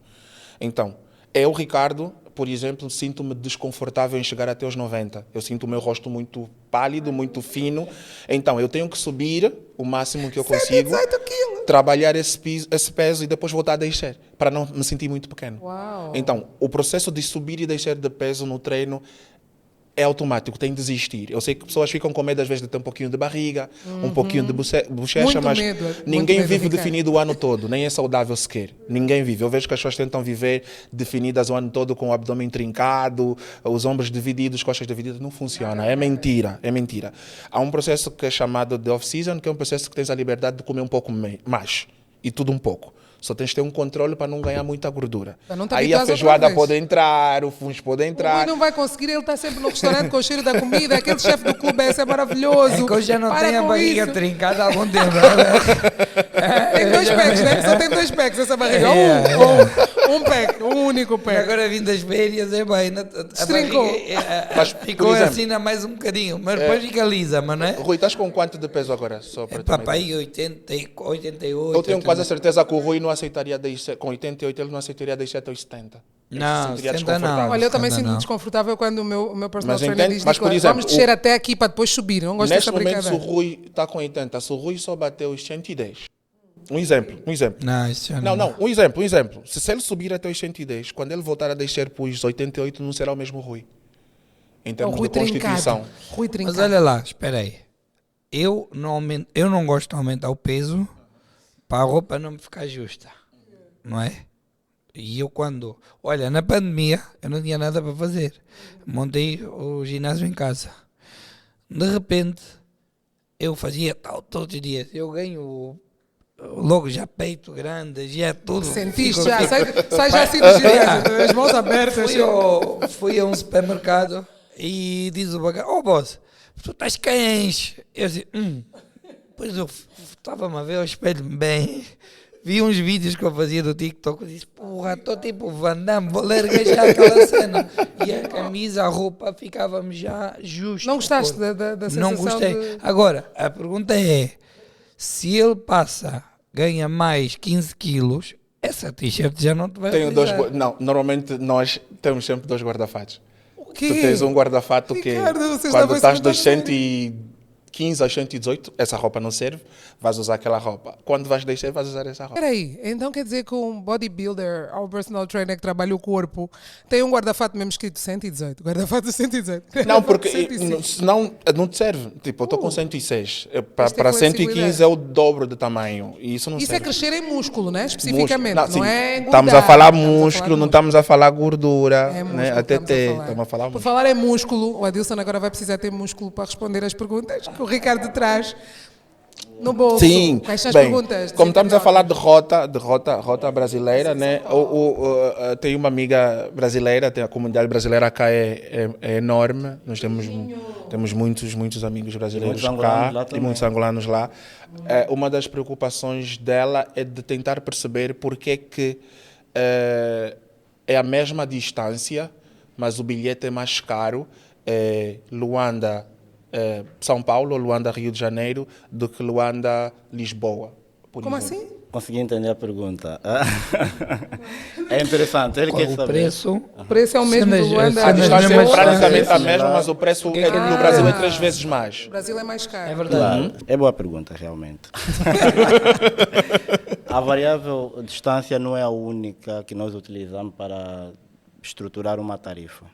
Então, eu, Ricardo, por exemplo, sinto-me desconfortável em chegar até os 90. Eu sinto o meu rosto muito pálido, muito fino. Então, eu tenho que subir o máximo que eu consigo, trabalhar esse peso e depois voltar a descer, para não me sentir muito pequeno. Uau. Então, o processo de subir e descer de peso no treino é automático, tem de desistir. Eu sei que pessoas ficam com medo às vezes de ter um pouquinho de barriga, um pouquinho de bochecha, mas ninguém vive definido o ano todo, nem é saudável sequer. Ninguém vive. Eu vejo que as pessoas tentam viver definidas o ano todo com o abdômen trincado, os ombros divididos, costas divididas. Não funciona, é mentira, é mentira. Há um processo que é chamado de off-season, que é um processo que tens a liberdade de comer um pouco mais, e tudo um pouco. Só tens de ter um controle para não ganhar muita gordura. Aí a feijoada pode entrar, o funge pode entrar. O Rui não vai conseguir, ele está sempre no restaurante com o cheiro da comida. Aquele chefe do clube é maravilhoso. É que eu já não tenho a barriga trincada há algum tempo. Tem 2 packs, né? Só tem 2 packs essa barriga. Um pack, um único pack. Agora vim das férias, a barriga ficou assim mais um bocadinho, mas depois fica lisa, mas não é? Rui, estás com quanto de peso agora? Só para papai, 88. Eu tenho quase a certeza que o Rui não aceitaria com 88, ele não aceitaria deixar até os 70. Não, 70 não. Olha, eu também sinto desconfortável quando o meu personal mas trainer diz por exemplo, vamos descer até aqui para depois subir. Não gosto dessa brincadeira. Neste momento, se o Rui está com 80, se o Rui só bateu os 110, um exemplo. Não, isso já não, um exemplo. Se ele subir até os 110, quando ele voltar a descer para os 88, não será o mesmo Rui. em termos de Constituição. Rui Trincado. Mas olha lá, espera aí. Eu não gosto de aumentar o peso para a roupa não me ficar justa, não é? E eu olha, na pandemia eu não tinha nada para fazer, montei o ginásio em casa, de repente eu fazia todos os dias, eu ganho logo já peito grande, já tudo. Sentiste já, sai já assim do ginásio, as mãos abertas. Fui a um supermercado e diz o bacana, boss, tu estás cães. Eu disse, Pois eu estava-me a ver ao espelho bem, vi uns vídeos que eu fazia do TikTok, eu disse, porra, estou tipo Van Damme, vou largar já aquela cena. E a camisa, a roupa, ficava-me já justo. Não gostaste da sensação? Não gostei. Agora, a pergunta é, se ele ganha mais 15 quilos, essa t-shirt já não te vai utilizar. Não, normalmente nós temos sempre 2 guarda-fatos. O quê? Tu tens um guarda-fato Ricardo, que quando estás dos 115 aos 118, essa roupa não serve, vais usar aquela roupa. Quando vais descer, vais usar essa roupa. Espera aí, então quer dizer que um bodybuilder ou personal trainer que trabalha o corpo tem um guarda-fato mesmo escrito 118, guarda-fato 118. Não, porque senão não te serve. Tipo, eu estou com 106, para 115 é o dobro de tamanho. E isso não Isso serve. é crescer em músculo, né? Especificamente, não é engordar. Estamos a falar músculo, não estamos a falar gordura, é músculo, né? Até estamos estamos a falar Por músculo. falar em músculo, o Adilson agora vai precisar ter músculo para responder as perguntas que o Ricardo traz no bolso. Sim, Quais são as perguntas? como estamos a falar de rota brasileira, né? Tem uma amiga brasileira, a comunidade brasileira cá é enorme. Nós temos muitos amigos brasileiros cá e muitos angolanos lá. Uma das preocupações dela é de tentar perceber porque que é a mesma distância, mas o bilhete é mais caro. Luanda São Paulo, Luanda, Rio de Janeiro, do que Luanda, Lisboa. Como assim? Consegui entender a pergunta. É interessante. Ele quer saber. O preço é o mesmo do Luanda. A distância é praticamente a mesma, mas o preço no Brasil é 3 vezes mais. O Brasil é mais caro. É verdade. Claro, é boa pergunta, realmente. A variável distância não é a única que nós utilizamos para estruturar uma tarifa.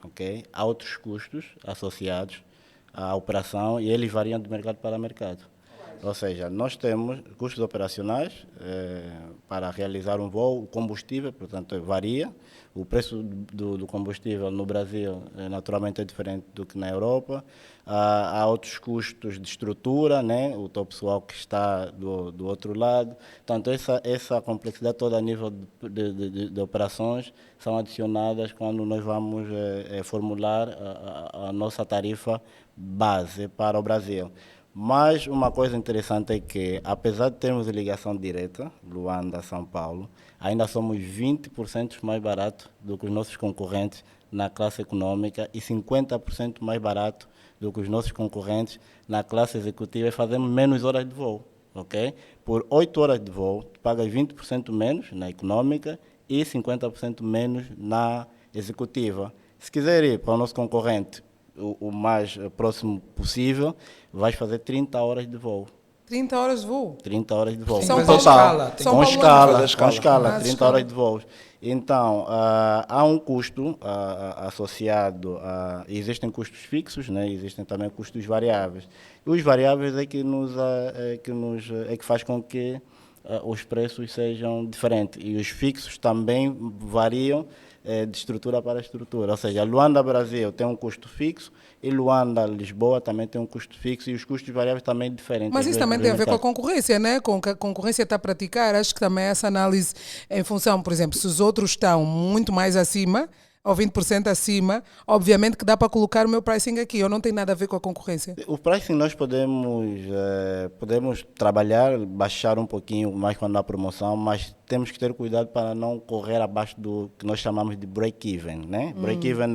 Okay? Há outros custos associados à operação e eles variam de mercado para mercado. Ou seja, nós temos custos operacionais para realizar um voo, o combustível, portanto, varia. O preço do combustível no Brasil, naturalmente, é diferente do que na Europa. Há outros custos de estrutura, né? O teu pessoal que está do outro lado. Portanto, essa complexidade toda a nível de operações são adicionadas quando nós vamos formular a nossa tarifa base para o Brasil. Mas uma coisa interessante é que, apesar de termos ligação direta, Luanda, São Paulo, ainda somos 20% mais barato do que os nossos concorrentes na classe econômica e 50% mais barato do que os nossos concorrentes na classe executiva e fazemos menos horas de voo. Okay? Por 8 horas de voo, tu pagas 20% menos na econômica e 50% menos na executiva. Se quiser ir para o nosso concorrente o mais próximo possível, vais fazer 30 horas de voo. 30 horas de voo? 30 horas de voo. São Paulo. Com escala, 30 horas de voo. Então, há um custo associado, existem custos fixos, né? Existem também custos variáveis. E os variáveis é que faz com que os preços sejam diferentes. E os fixos também variam de estrutura para estrutura. Ou seja, Luanda Brasil tem um custo fixo e Luanda Lisboa também tem um custo fixo e os custos variáveis também diferentes. Mas isso também tem a ver com a concorrência, né? Com o que a concorrência está a praticar. Acho que também essa análise em função, por exemplo, se os outros estão muito mais acima ou 20% acima, obviamente que dá para colocar o meu pricing aqui. Eu não tenho nada a ver com a concorrência. O pricing nós podemos trabalhar, baixar um pouquinho mais quando há promoção, mas temos que ter cuidado para não correr abaixo do que nós chamamos de break-even, né? Break-even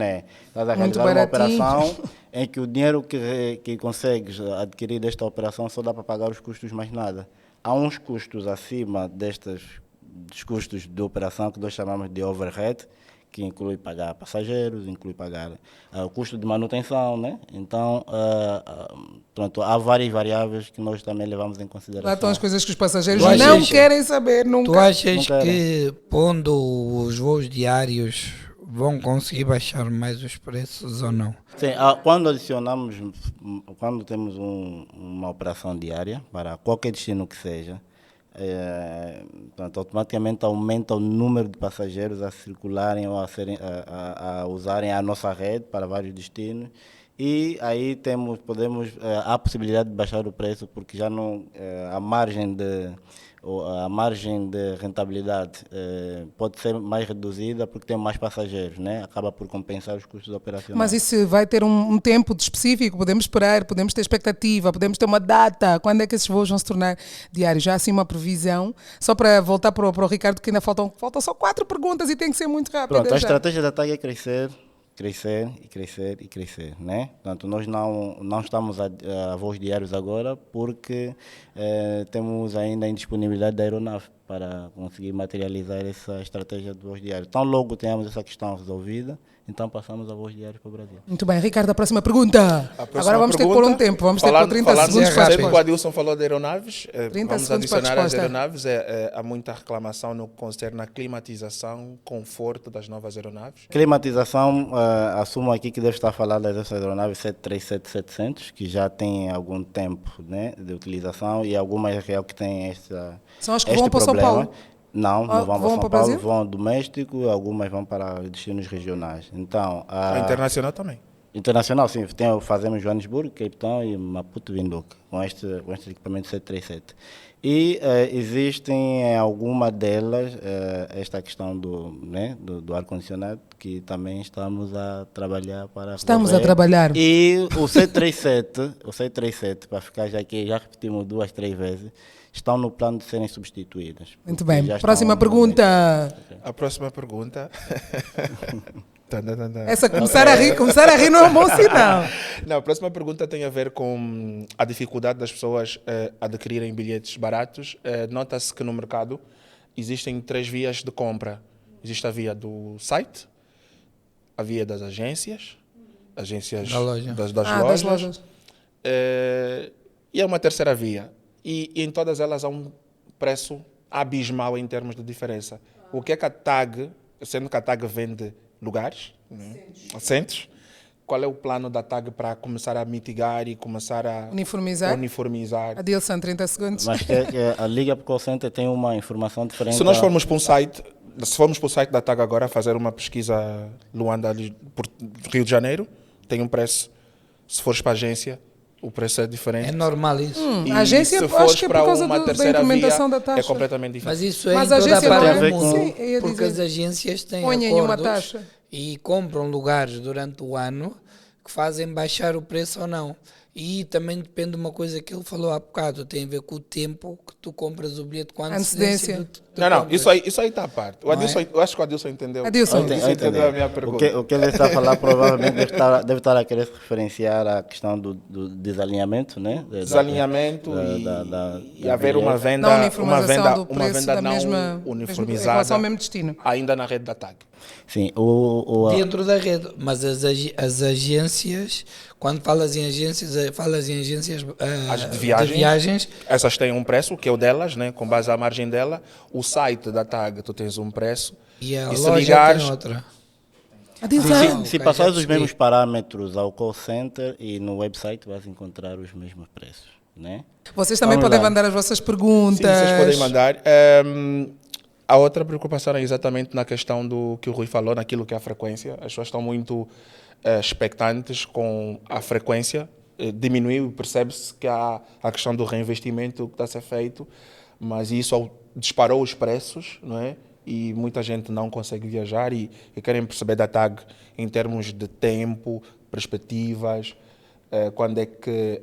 estás a realizar uma operação em que o dinheiro que consegues adquirir desta operação só dá para pagar os custos mais nada. Há uns custos acima dos custos de operação que nós chamamos de overhead, que inclui pagar passageiros, inclui pagar o custo de manutenção, né? Então, pronto, há várias variáveis que nós também levamos em consideração. Lá estão as coisas que os passageiros não querem saber nunca. Tu achas que pondo os voos diários vão conseguir baixar mais os preços ou não? Sim, quando temos uma operação diária, para qualquer destino que seja, portanto, automaticamente aumenta o número de passageiros a circularem ou a usarem a nossa rede para vários destinos. E aí há a possibilidade de baixar o preço, porque já não a margem de rentabilidade pode ser mais reduzida porque tem mais passageiros, né? Acaba por compensar os custos operacionais. Mas isso vai ter um tempo específico? Podemos esperar, podemos ter expectativa, podemos ter uma data? Quando é que esses voos vão se tornar diários? Já assim uma previsão? Só para voltar para o Ricardo, que ainda faltam só 4 perguntas e tem que ser muito rápido. Pronto, a estratégia da TAG é crescer, né? Portanto, nós não estamos a voos diários agora porque temos ainda a indisponibilidade da aeronave para conseguir materializar essa estratégia de voos diários. Tão logo tenhamos essa questão resolvida, então passamos a voos diários para o Brasil. Muito bem, Ricardo, a próxima pergunta. Agora vamos ter que pôr um tempo, vamos ter que pôr 30 segundos para a resposta. O Adilson falou de aeronaves, vamos adicionar as aeronaves. Há muita reclamação no que concerne a climatização, conforto das novas aeronaves. Climatização, assumo aqui que deve estar a falar dessas aeronaves 737-700, que já tem algum tempo, né, de utilização, e algumas real que têm São as que vão para São Paulo? Não vão para São Paulo, vão doméstico, algumas vão para destinos regionais. Então, a internacional também? Internacional, sim. Fazemos Joanesburgo, Cape Town e Maputo, Windhoek, com este equipamento 737. E existem em alguma delas esta questão do ar-condicionado, que também estamos a trabalhar para trabalhar. E o 737, para ficar já aqui, já repetimos 2, 3 vezes, estão no plano de serem substituídas. Muito bem. Próxima pergunta. A próxima pergunta. Essa começar a rir não é um bom sinal. Não, a próxima pergunta tem a ver com a dificuldade das pessoas adquirirem bilhetes baratos. Nota-se que no mercado existem 3 vias de compra. Existe a via do site, a via das agências das lojas. E há uma terceira via. E em todas elas há um preço abismal em termos de diferença. O que é que a TAG, sendo que a TAG vende lugares, assentos, qual é o plano da TAG para começar a mitigar e começar a uniformizar? Adilson, 30 segundos. Mas a Liga Call Center tem uma informação diferente. Se nós formos para um site, da TAG agora, fazer uma pesquisa Luanda, por Rio de Janeiro, tem um preço. Se fores para a agência, o preço é diferente. É normal isso. A agência, se fores acho que é para por causa uma da terceira implementação via, da taxa. é completamente diferente. Mas isso é Mas em a toda a agência parte não é? do mundo. Sim, eu ia porque dizer. as agências têm Põem uma acordos taxa e compram lugares durante o ano que fazem baixar o preço ou não. E também depende de uma coisa que ele falou há bocado, tem a ver com o tempo que tu compras o bilhete com antecedência. Não, isso aí está à parte. Eu acho que o Adilson entendeu. Entendeu a minha pergunta. O que ele está a falar provavelmente deve estar a querer se referenciar à questão do desalinhamento, né? Desalinhamento e haver uma venda não uniformizada ao mesmo destino. Ainda na rede da TAG. Sim, dentro da rede, mas as agências, quando falas em agências de viagens, essas têm um preço que é o delas, né, com base à margem dela. O site da TAG, tu tens um preço e a se loja ligares, tem outra. Se passares os mesmos parâmetros ao call center e no website, vais encontrar os mesmos preços, né? Vocês também podem mandar as vossas perguntas. Sim, vocês podem mandar. A outra preocupação é exatamente na questão do que o Rui falou, naquilo que é a frequência. As pessoas estão muito expectantes com a frequência. Diminuiu, percebe-se que há a questão do reinvestimento que está a ser feito, mas isso disparou os preços, não é? E muita gente não consegue viajar e querem perceber da TAG em termos de tempo, perspectivas, quando é que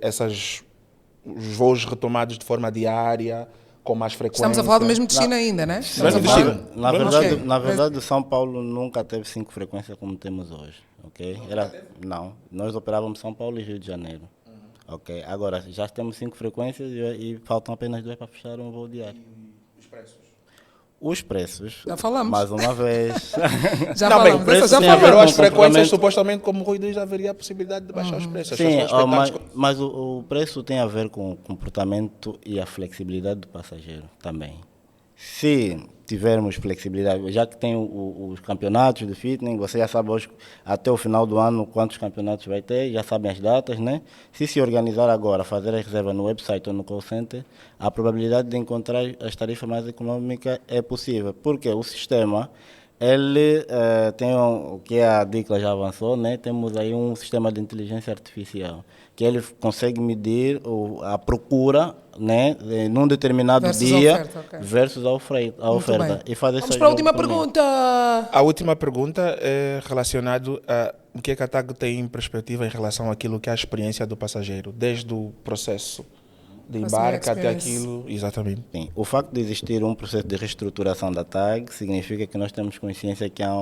os voos retomados de forma diária, com mais frequência. Estamos a falar do mesmo destino ainda, né? Na verdade, São Paulo nunca teve 5 frequências como temos hoje. Okay? Não, nós operávamos São Paulo e Rio de Janeiro. Okay? Agora, já temos 5 frequências e faltam apenas 2 para fechar um voo diário. E os preços? Os preços, já falamos. Mais uma vez. já falamos. As frequências, supostamente, como o Rui diz, haveria a possibilidade de baixar os preços. Sim, mas o preço tem a ver com o comportamento e a flexibilidade do passageiro também. Se tivermos flexibilidade, já que tem os campeonatos de fitness, você já sabe hoje, até o final do ano, quantos campeonatos vai ter, já sabem as datas, né? Se organizar agora, fazer a reserva no website ou no call center, a probabilidade de encontrar as tarifas mais econômicas é possível, porque o sistema, ele tem o que a Dicla já avançou, né? Temos aí um sistema de inteligência artificial, que ele consegue medir a procura, né, num determinado versus dia oferta, versus a oferta. E fazer Vamos para a última pergunta. A última pergunta é relacionada a o que a TAG tem em perspectiva em relação àquilo que é a experiência do passageiro, desde o processo de embarque até aquilo, exatamente. Sim. O facto de existir um processo de reestruturação da TAG significa que nós temos consciência que há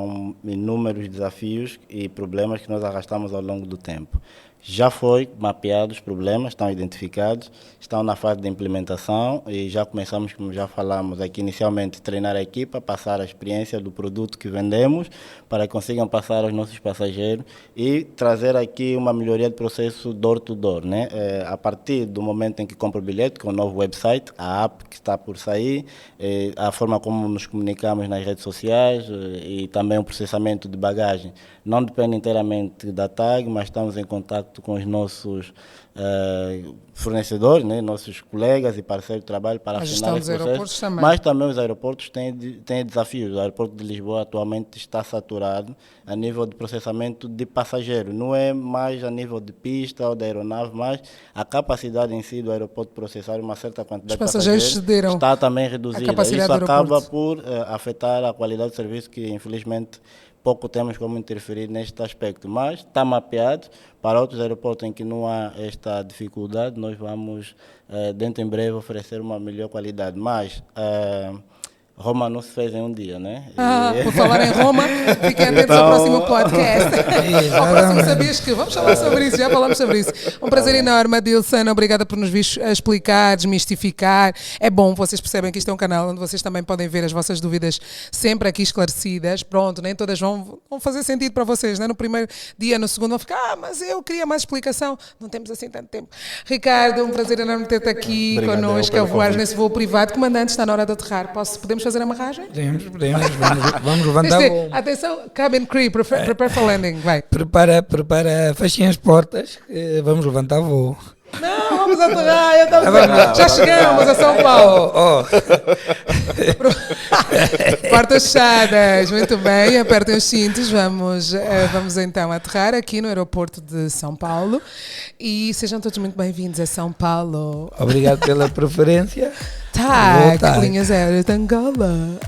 inúmeros desafios e problemas que nós arrastamos ao longo do tempo. Já foi mapeados os problemas, estão identificados, estão na fase de implementação e já começamos, como já falamos aqui inicialmente, treinar a equipa, passar a experiência do produto que vendemos para que consigam passar aos nossos passageiros e trazer aqui uma melhoria de processo door-to-door, né? A partir do momento em que compra o bilhete, com o novo website, a app que está por sair, a forma como nos comunicamos nas redes sociais e também o processamento de bagagem, não depende inteiramente da TAG, mas estamos em contato com os nossos fornecedores, né, nossos colegas e parceiros de trabalho para afinar esse processo. Mas também os aeroportos têm desafios. O aeroporto de Lisboa atualmente está saturado a nível de processamento de passageiros. Não é mais a nível de pista ou da aeronave, mas a capacidade em si do aeroporto de processar uma certa quantidade de passageiros está também reduzida. Isso acaba por afetar a qualidade do serviço que, infelizmente, pouco temos como interferir neste aspecto, mas está mapeado. Para outros aeroportos em que não há esta dificuldade, nós vamos, dentro em breve, oferecer uma melhor qualidade. Mas Roma não se fez em um dia, né? Por falar em Roma, fiquem atentos ao próximo podcast. Ao próximo Sabias Que? Vamos falar sobre isso, já falamos sobre isso. Um prazer enorme, Adilson, obrigada por nos vir explicar, desmistificar. É bom, vocês percebem que isto é um canal onde vocês também podem ver as vossas dúvidas sempre aqui esclarecidas. Pronto, nem todas vão fazer sentido para vocês, né? No primeiro dia, no segundo vão ficar, mas eu queria mais explicação. Não temos assim tanto tempo. Ricardo, um prazer enorme ter-te aqui connosco a voar nesse voo privado. Comandante, está na hora de aterrar. Podemos fazer a amarragem? Podemos. Vamos levantar o voo. Atenção, cabin crew, prepare for landing, vai. Prepara, fechem as portas, vamos levantar o voo. Não, vamos aterrar, já chegamos a São Paulo. Portas fechadas, muito bem, apertem os cintos, vamos então aterrar aqui no aeroporto de São Paulo e sejam todos muito bem-vindos a São Paulo. Obrigado pela preferência. TAG, linhas aéreas de Angola.